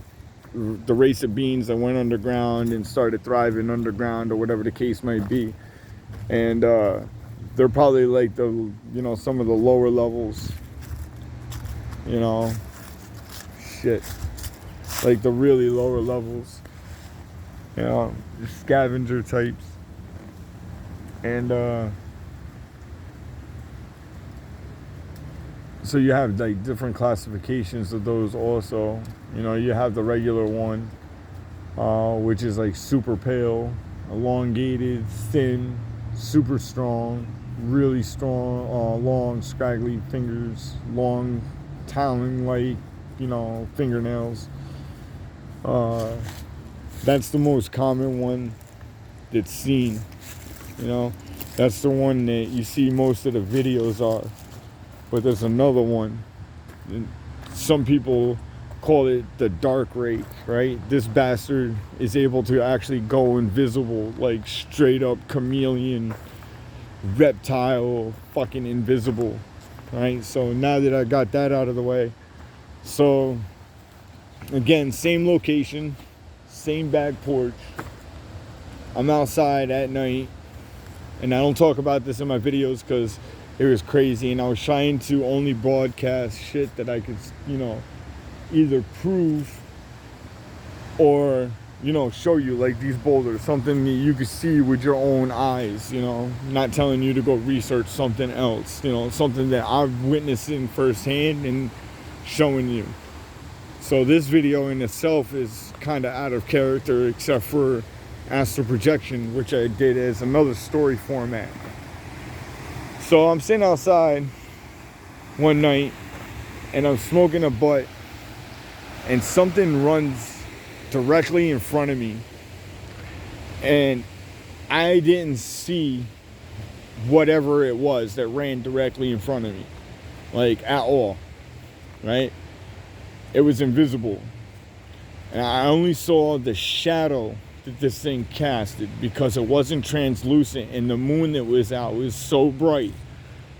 The race of beings that went underground and started thriving underground, or whatever the case might be. And they're probably like some of the lower levels, like the really lower levels, scavenger types. And so you have like different classifications of those also. You have the regular one, which is like super pale, elongated, thin, super strong, really strong, long, scraggly fingers, long, talon-like, fingernails. That's the most common one that's seen. That's the one that you see most of the videos are. But there's another one. Some people call it the dark rake, right? This bastard is able to actually go invisible, like straight up chameleon, reptile, fucking invisible, right? So now that I got that out of the way, so again, same location, same back porch. I'm outside at night, and I don't talk about this in my videos because it was crazy, and I was trying to only broadcast shit that I could, either prove or, show you, like these boulders, something that you could see with your own eyes, not telling you to go research something else, something that I've witnessed in firsthand and showing you. So this video in itself is kind of out of character, except for astral projection, which I did as another story format. So I'm sitting outside one night and I'm smoking a butt, and something runs directly in front of me, and I didn't see whatever it was that ran directly in front of me, like at all, right? It was invisible, and I only saw the shadow that this thing casted, because it wasn't translucent, and the moon that was out was so bright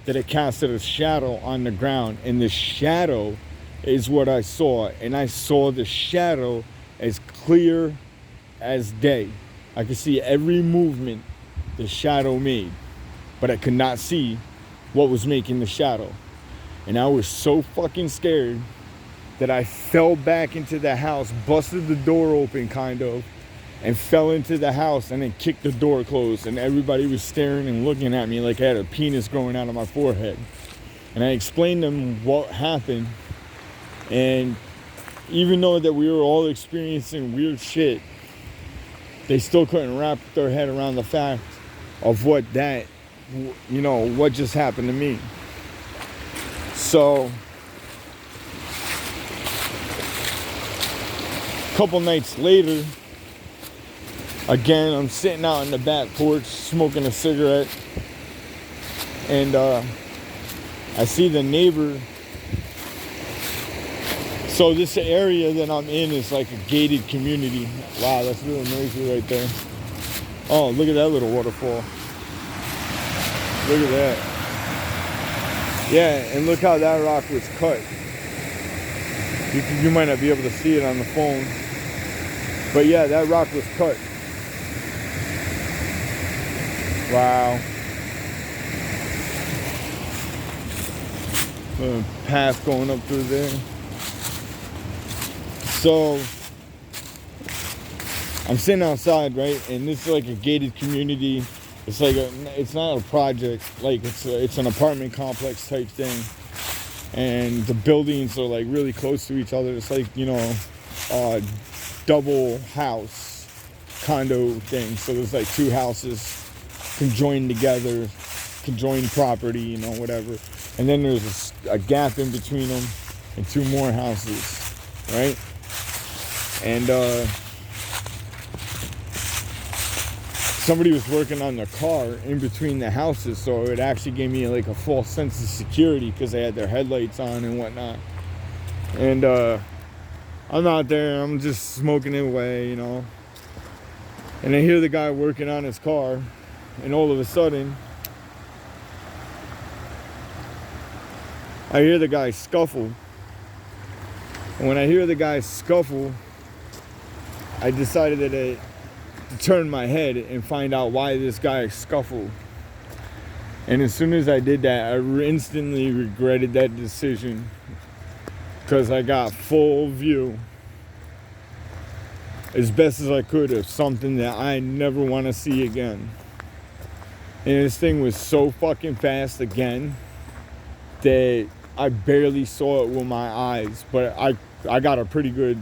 that it casted a shadow on the ground, and the shadow is what I saw, and I saw the shadow as clear as day. I could see every movement the shadow made, but I could not see what was making the shadow. And I was so fucking scared that I fell back into the house, busted the door open kind of, and fell into the house, and then kicked the door closed, and everybody was staring and looking at me like I had a penis growing out of my forehead. And I explained to them what happened, and even though that we were all experiencing weird shit, they still couldn't wrap their head around the fact of what just happened to me. So a couple nights later, again, I'm sitting out on the back porch smoking a cigarette, and I see the neighbor. So this area that I'm in is like a gated community. Wow, that's really noisy right there. Oh, look at that little waterfall. Look at that. Yeah, and look how that rock was cut. You might not be able to see it on the phone, but yeah, that rock was cut. Wow. A path going up through there. So I'm sitting outside, right? And this is like a gated community. It's like it's not a project, like it's an apartment complex type thing. And the buildings are like really close to each other. It's like, a double house condo thing. So there's like two houses conjoined together, conjoined property, whatever. And then there's a gap in between them and two more houses, right? And somebody was working on the car in between the houses, so it actually gave me like a false sense of security because they had their headlights on and whatnot. And I'm out there, I'm just smoking it away, you know. And I hear the guy working on his car, and all of a sudden, I hear the guy scuffle. And when I hear the guy scuffle, I decided to turn my head and find out why this guy scuffled. And as soon as I did that, I instantly regretted that decision because I got full view, as best as I could, of something that I never want to see again. And this thing was so fucking fast again that I barely saw it with my eyes, but I got a pretty good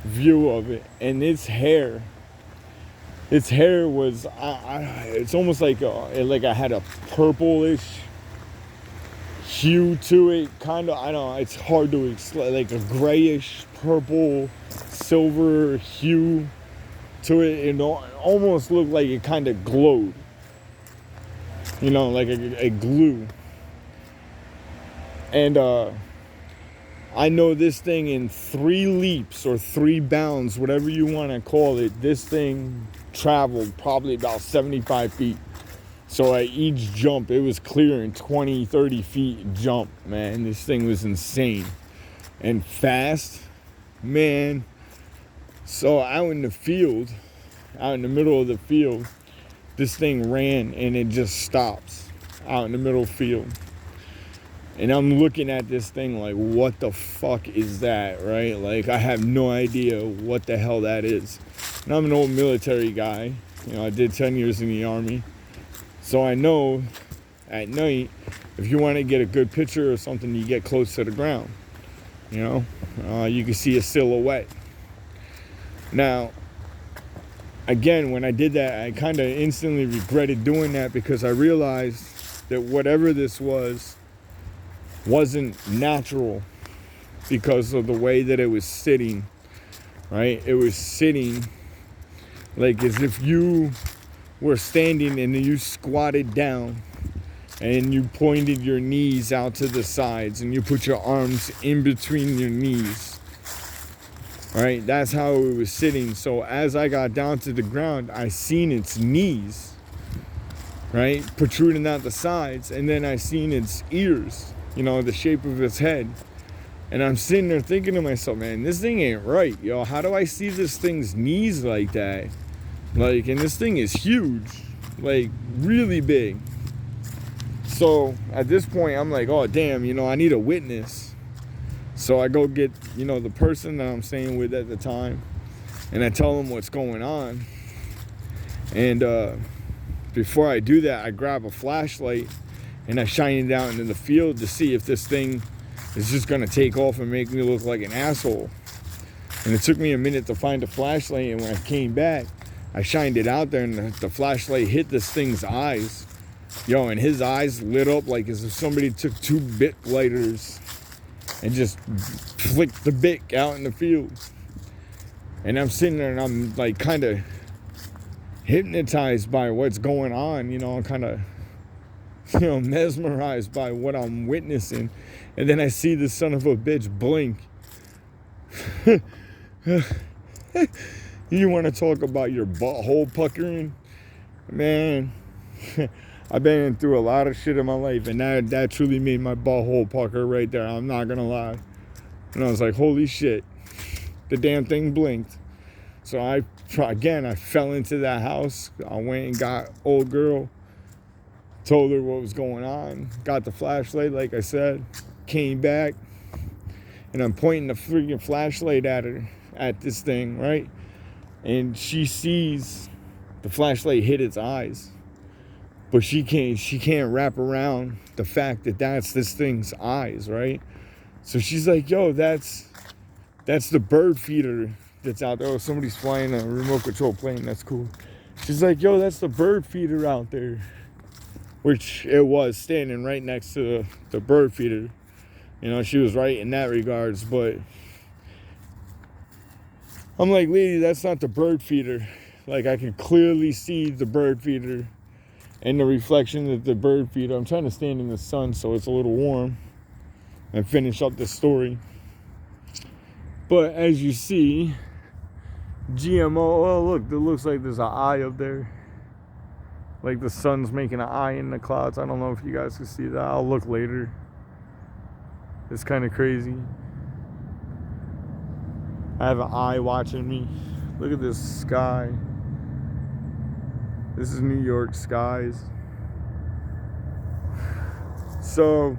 view of it. And its hair was, it's almost like I had a purplish hue to it, kind of. I don't know, it's hard to explain, like a grayish purple silver hue to it. It almost looked like it kind of glowed, you know, like a glue. And I know this thing in 3 leaps or 3 bounds, whatever you want to call it, this thing traveled probably about 75 feet. So at each jump, it was clearing 20, 30 feet jump, man. This thing was insane and fast, man. So out in the field, out in the middle of the field, this thing ran and it just stops out in the middle field. And I'm looking at this thing like, what the fuck is that, right? Like, I have no idea what the hell that is. And I'm an old military guy. You know, I did 10 years in the Army. So I know at night, if you want to get a good picture or something, you get close to the ground. You know, you can see a silhouette. Now, again, when I did that, I kind of instantly regretted doing that because I realized that whatever this wasn't natural because of the way that it was sitting, right? It was sitting like as if you were standing and you squatted down and you pointed your knees out to the sides and you put your arms in between your knees, right? That's how it was sitting. So as I got down to the ground, I seen its knees, right, protruding out the sides, and then I seen its ears, you know, the shape of its head. And I'm sitting there thinking to myself, man, this thing ain't right, yo. How do I see this thing's knees like that? Like, and this thing is huge, like really big. So at this point, I'm like, oh, damn, you know, I need a witness. So I go get, you know, the person that I'm staying with at the time, and I tell them what's going on. And before I do that, I grab a flashlight and I shine it out into the field to see if this thing is just gonna take off and make me look like an asshole. And it took me a minute to find a flashlight, and when I came back, I shined it out there, and the flashlight hit this thing's eyes. Yo, and his eyes lit up like as if somebody took 2 Bic lighters and just flicked the Bic out in the field. And I'm sitting there and I'm like kind of hypnotized by what's going on, you know, kind of, you know, mesmerized by what I'm witnessing. And then I see this son of a bitch blink. You want to talk about your butthole puckering? Man, I've been through a lot of shit in my life, and that truly made my butthole pucker right there. I'm not going to lie. And I was like, holy shit. The damn thing blinked. So I fell into that house. I went and got old girl, told her what was going on, got the flashlight, like I said, came back, and I'm pointing the freaking flashlight at her, at this thing, right? And she sees the flashlight hit its eyes, but she can't wrap around the fact that that's this thing's eyes, right? So she's like, yo, that's the bird feeder that's out there. Oh, somebody's flying a remote control plane. That's cool. She's like, yo, that's the bird feeder out there. Which it was, standing right next to the bird feeder. You know, she was right in that regards. But I'm like, lady, that's not the bird feeder. Like, I can clearly see the bird feeder and the reflection of the bird feeder. I'm trying to stand in the sun so it's a little warm and finish up the story. But as you see, GMO, oh look, it looks like there's an eye up there. Like the sun's making an eye in the clouds. I don't know if you guys can see that. I'll look later. It's kind of crazy. I have an eye watching me. Look at this sky. This is New York skies. So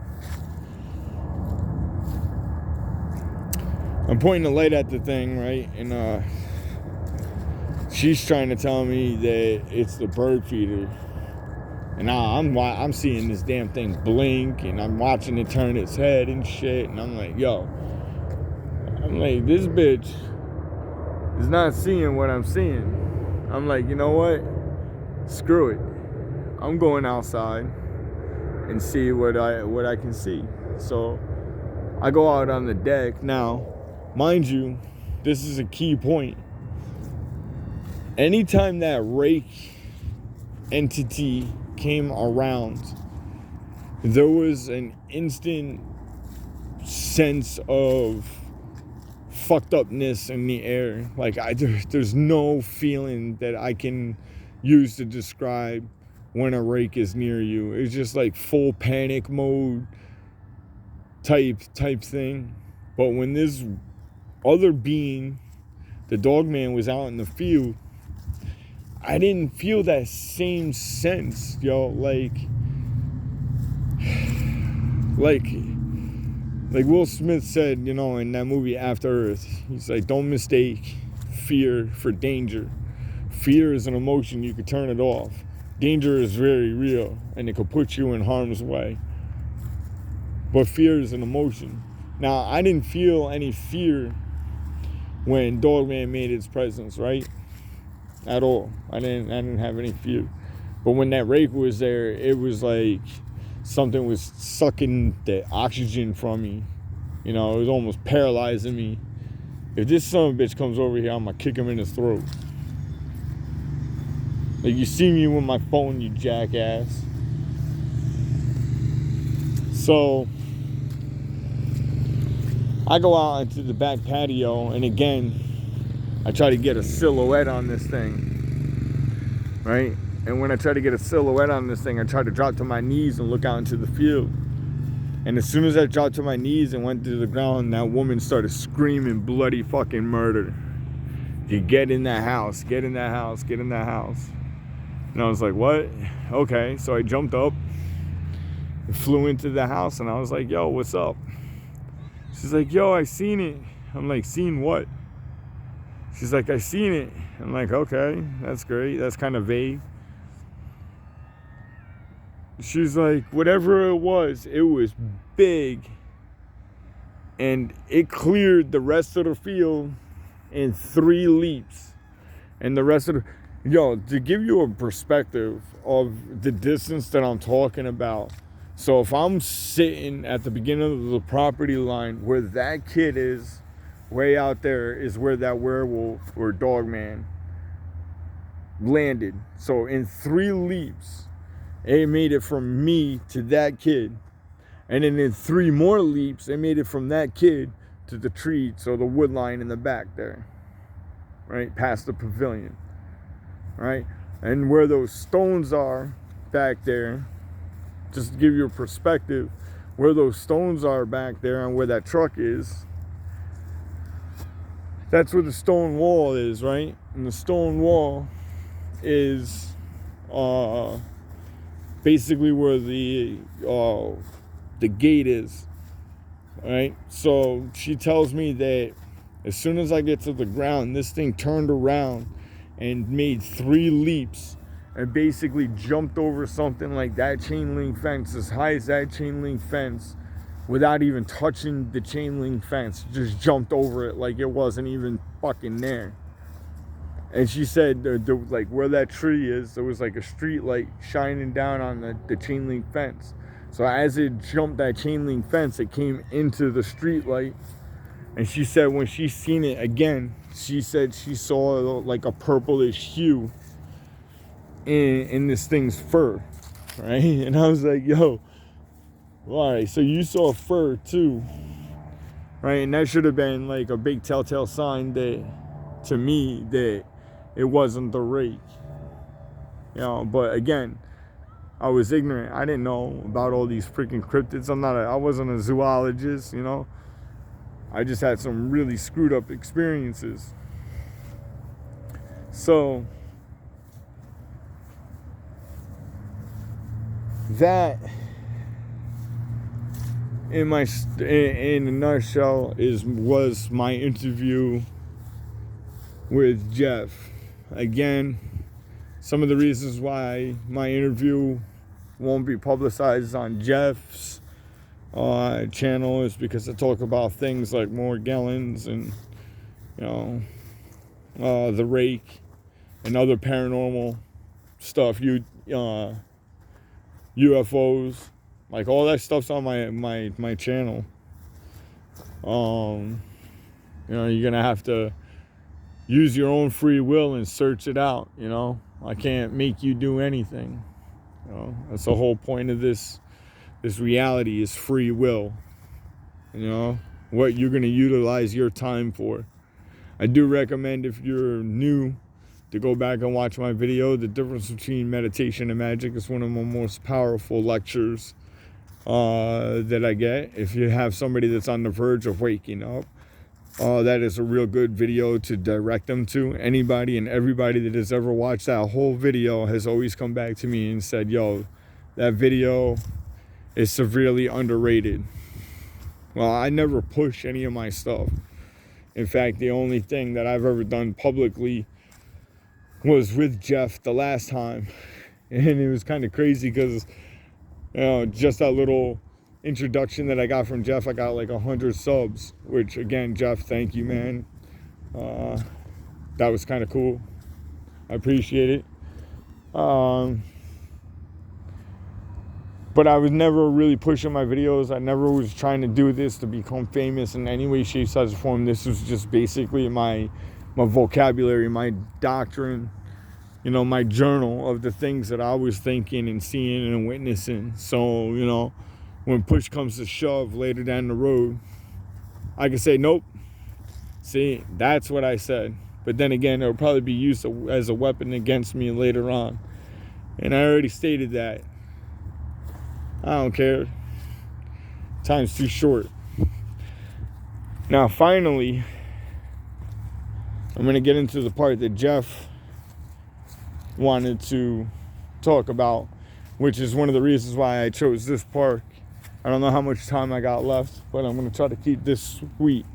I'm pointing the light at the thing, right? And she's trying to tell me that it's the bird feeder. And I'm seeing this damn thing blink, and I'm watching it turn its head and shit. And I'm like, this bitch is not seeing what I'm seeing. I'm like, you know what? Screw it. I'm going outside and see what I can see. So I go out on the deck. Now, mind you, this is a key point. Anytime that rake entity came around, there was an instant sense of fucked upness in the air. Like, there's no feeling that I can use to describe when a rake is near you. It's just like full panic mode type thing. But when this other being, the dogman, was out in the field, I didn't feel that same sense, yo. Like Will Smith said, you know, in that movie After Earth, he's like, don't mistake fear for danger. Fear is an emotion, you could turn it off. Danger is very real, and it could put you in harm's way. But fear is an emotion. Now, I didn't feel any fear when Dogman made its presence, right? At all. I didn't have any fear. But when that rake was there, it was like something was sucking the oxygen from me. You know, it was almost paralyzing me. If this son of a bitch comes over here, I'm gonna kick him in his throat. Like, you see me with my phone, you jackass. So I go out into the back patio, and again, I try to get a silhouette on this thing, right? And when I try to get a silhouette on this thing, I try to drop to my knees and look out into the field. And as soon as I dropped to my knees and went to the ground, that woman started screaming bloody fucking murder. You get in that house, get in that house, get in that house. And I was like, what? Okay, so I jumped up and flew into the house, and I was like, yo, what's up? She's like, yo, I seen it. I'm like, seen what? She's like, I seen it. I'm like, okay, that's great. That's kind of vague. She's like, whatever it was big. And it cleared the rest of the field in 3 leaps. And the rest of the... Yo, to give you a perspective of the distance that I'm talking about. So if I'm sitting at the beginning of the property line, where that kid is, way out there is where that werewolf or dogman landed. So in 3 leaps, it made it from me to that kid. And then in 3 more leaps, it made it from that kid to the tree, so the wood line in the back there, right, past the pavilion, right? And where those stones are back there, just to give you a perspective, where those stones are back there and where that truck is, that's where the stone wall is, right? And the stone wall is basically where the gate is, right? So she tells me that as soon as I get to the ground, this thing turned around and made 3 leaps and basically jumped over something like that chain link fence, as high as that chain link fence, without even touching the chain link fence. Just jumped over it like it wasn't even fucking there. And she said, like, where that tree is, there was like a street light shining down on the chain link fence. So as it jumped that chain link fence, it came into the street light, And she said when she seen it again, she said she saw like a purplish hue in this thing's fur, right? And I was like, yo, all right, so you saw fur too, right? And that should have been like a big telltale sign that, to me, that it wasn't the rake. You know, but again, I was ignorant. I didn't know about all these freaking cryptids. I wasn't a zoologist, you know. I just had some really screwed up experiences. So that, in a nutshell, was my interview with Jeff. Again, some of the reasons why my interview won't be publicized on Jeff's channel is because I talk about things like Morgellons and, you know, the rake and other paranormal stuff. UFOs, like all that stuff's on my channel. You know, you're gonna have to use your own free will and search it out. You know, I can't make you do anything. You know, that's the whole point of this reality is free will. You know, what you're gonna utilize your time for. I do recommend, if you're new, to go back and watch my video, The Difference Between Meditation and Magic. Is one of my most powerful lectures that I get. If you have somebody that's on the verge of waking up, that is a real good video to direct them to. Anybody and everybody that has ever watched that whole video has always come back to me and said, yo, that video is severely underrated. Well, I never push any of my stuff. In fact, the only thing that I've ever done publicly was with Jeff the last time. And it was kind of crazy because, you know, just that little introduction that I got from Jeff, I got like 100 subs, which again, Jeff, thank you, man. That was kind of cool. I appreciate it. But I was never really pushing my videos. I never was trying to do this to become famous in any way, shape, size, or form. This was just basically my vocabulary, my doctrine, you know, my journal of the things that I was thinking and seeing and witnessing. So, you know, when push comes to shove later down the road, I can say, nope. See, that's what I said. But then again, it'll probably be used as a weapon against me later on. And I already stated that. I don't care. Time's too short. Now, finally, I'm going to get into the part that Jeff wanted to talk about, which is one of the reasons why I chose this park. I don't know how much time I got left, but I'm going to try to keep this sweet.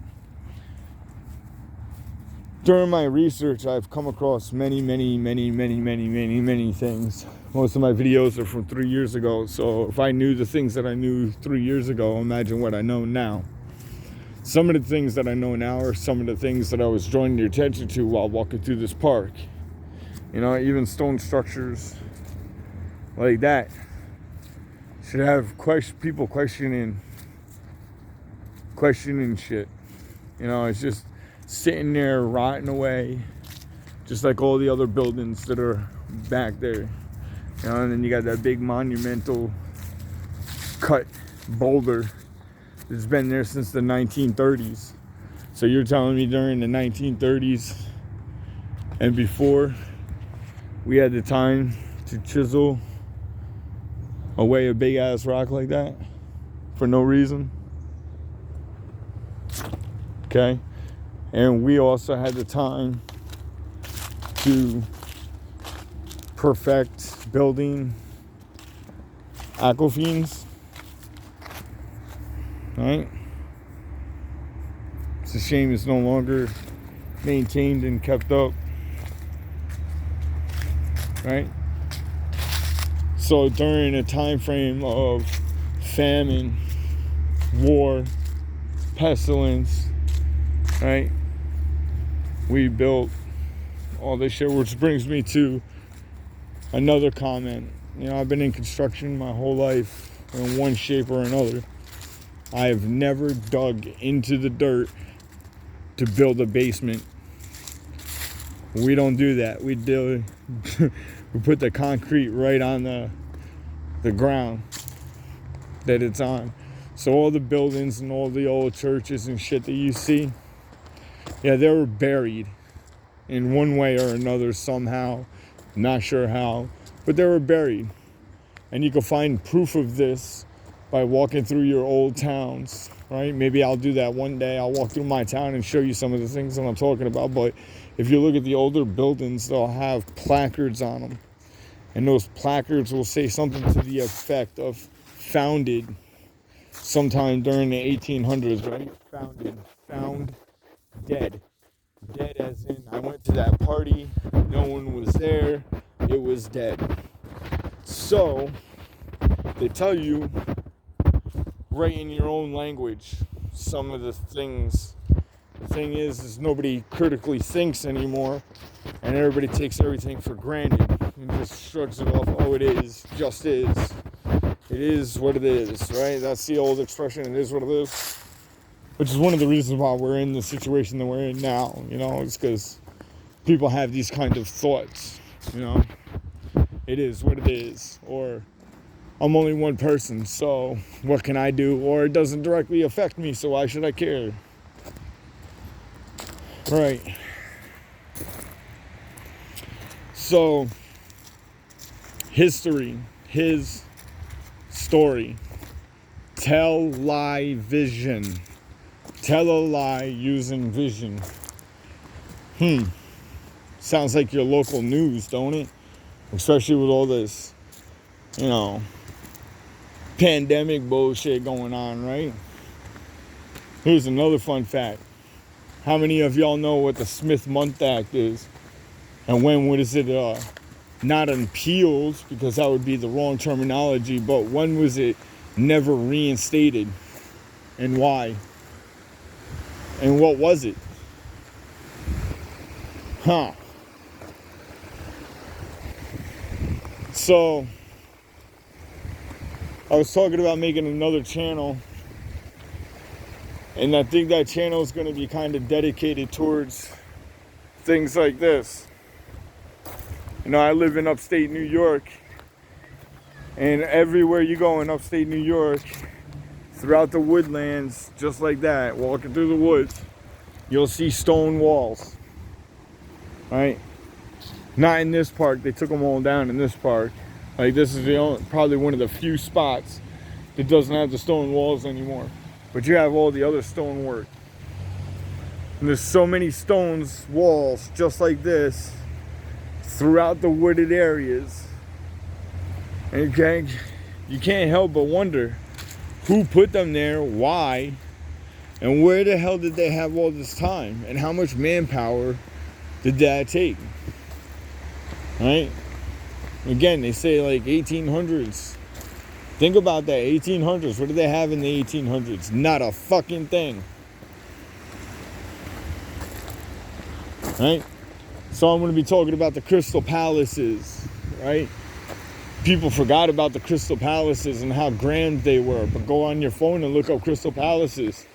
During my research, I've come across many things. Most of my videos are from 3 years ago, so if I knew the things that I knew 3 years ago, imagine what I know now. Some of the things that I know now are some of the things that I was drawing your attention to while walking through this park. You know, even stone structures like that should have people questioning shit. You know, it's just sitting there rotting away, just like all the other buildings that are back there. You know, and then you got that big monumental cut boulder that's been there since the 1930s. So you're telling me during the 1930s and before, we had the time to chisel away a big ass rock like that for no reason? Okay. And we also had the time to perfect building aquafines, right? It's a shame it's no longer maintained and kept up, right? So during a time frame of famine, war, pestilence, right, we built all this shit, which brings me to another comment. You know, I've been in construction my whole life in one shape or another. I have never dug into the dirt to build a basement. We don't do that. We put the concrete right on the ground that it's on. So all the buildings and all the old churches and shit that you see, yeah, they were buried in one way or another somehow. Not sure how, but they were buried. And you can find proof of this by walking through your old towns, right? Maybe I'll do that one day. I'll walk through my town and show you some of the things that I'm talking about. But if you look at the older buildings, they'll have placards on them. And those placards will say something to the effect of founded sometime during the 1800s, right? Found, dead. Dead as in, I went to that party, no one was there, it was dead. So, they tell you, right in your own language, some of the things. The thing is nobody critically thinks anymore, and everybody takes everything for granted and just shrugs it off. Oh, it is, just is. It is what it is, right? That's the old expression, it is what it is. Which is one of the reasons why we're in the situation that we're in now, you know, it's because people have these kind of thoughts, you know. It is what it is, or I'm only one person, so what can I do? Or it doesn't directly affect me, so why should I care? Right. So, history, his story. Tell, lie, vision. Tell a lie using vision. Sounds like your local news, don't it? Especially with all this, you know, pandemic bullshit going on, right? Here's another fun fact. How many of y'all know what the Smith-Month Act is? And when was it not unpeeled, because that would be the wrong terminology, but when was it never reinstated? And why? And what was it? So, I was talking about making another channel, and I think that channel is going to be kind of dedicated towards things like this. You know, I live in upstate New York, and everywhere you go in upstate New York, throughout the woodlands, just like that, walking through the woods, you'll see stone walls, right? Not in this park. They took them all down in this park. Like, this is probably one of the few spots that doesn't have the stone walls anymore. But you have all the other stone work. And there's so many stones, walls, just like this, throughout the wooded areas. And you can't help but wonder who put them there, why, and where the hell did they have all this time? And how much manpower did that take? Right? Again, they say like 1800s. Think about that, 1800s. What did they have in the 1800s? Not a fucking thing. Right? So I'm going to be talking about the Crystal Palaces, right? People forgot about the Crystal Palaces and how grand they were. But go on your phone and look up Crystal Palaces.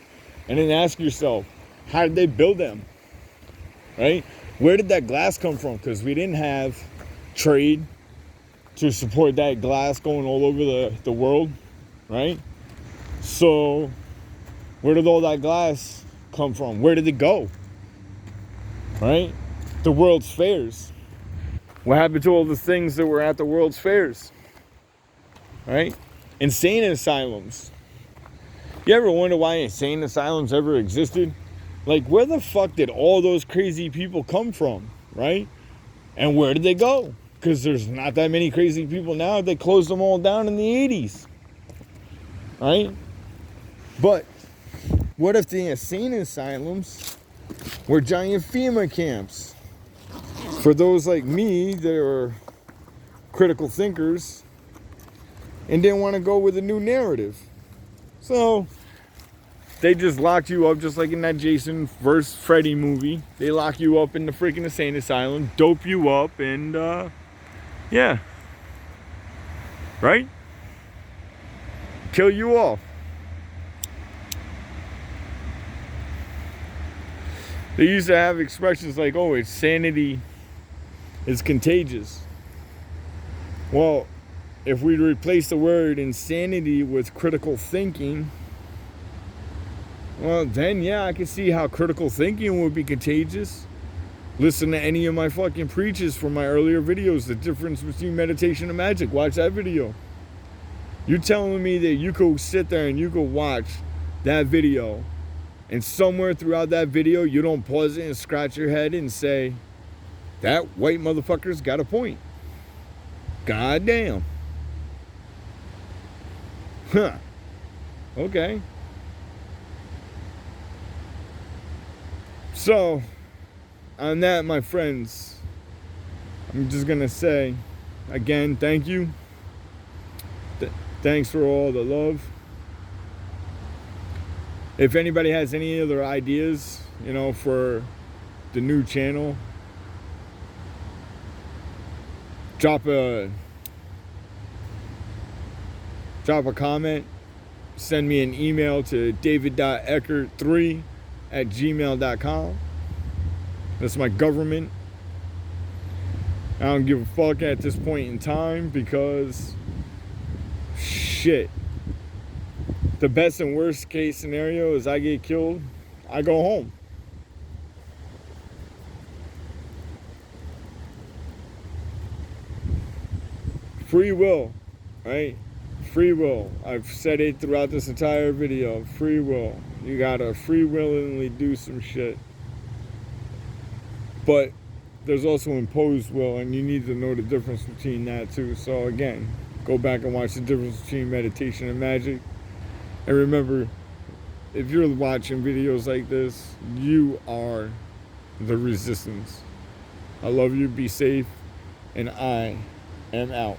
And then ask yourself, how did they build them? Right? Where did that glass come from? Because we didn't have trade to support that glass going all over the world, right? So where did all that glass come from? Where did it go? Right? The World's Fairs. What happened to all the things that were at the World's Fairs? Right? Insane asylums. You ever wonder why insane asylums ever existed? Like, where the fuck did all those crazy people come from, right? And where did they go? Because there's not that many crazy people now. They closed them all down in the 80s, right? But what if the insane asylums were giant FEMA camps? For those like me that are critical thinkers and didn't want to go with a new narrative. So they just locked you up, just like in that Jason vs. Freddy movie. They lock you up in the freaking insane asylum, dope you up, and yeah, right? Kill you off. They used to have expressions like, oh, insanity is contagious. Well, if we replace the word insanity with critical thinking, well, then yeah, I can see how critical thinking would be contagious. Listen to any of my fucking preaches from my earlier videos, the difference between meditation and magic. Watch that video. You're telling me that you could sit there and you could watch that video, and somewhere throughout that video, you don't pause it and scratch your head and say, that white motherfucker's got a point. God damn. Huh. Okay. So, on that, my friends, I'm just going to say, again, thank you. Thanks for all the love. If anybody has any other ideas, for the new channel, drop a comment, send me an email to david.eckert3@gmail.com. That's my government. I don't give a fuck at this point in time because shit. The best and worst case scenario is I get killed, I go home. Free will, right? Free will. I've said it throughout this entire video. Free will. You gotta free willingly do some shit. But there's also imposed will, and you need to know the difference between that too. So again, go back and watch the difference between meditation and magic. And remember, if you're watching videos like this, you are the resistance. I love you, be safe, and I am out.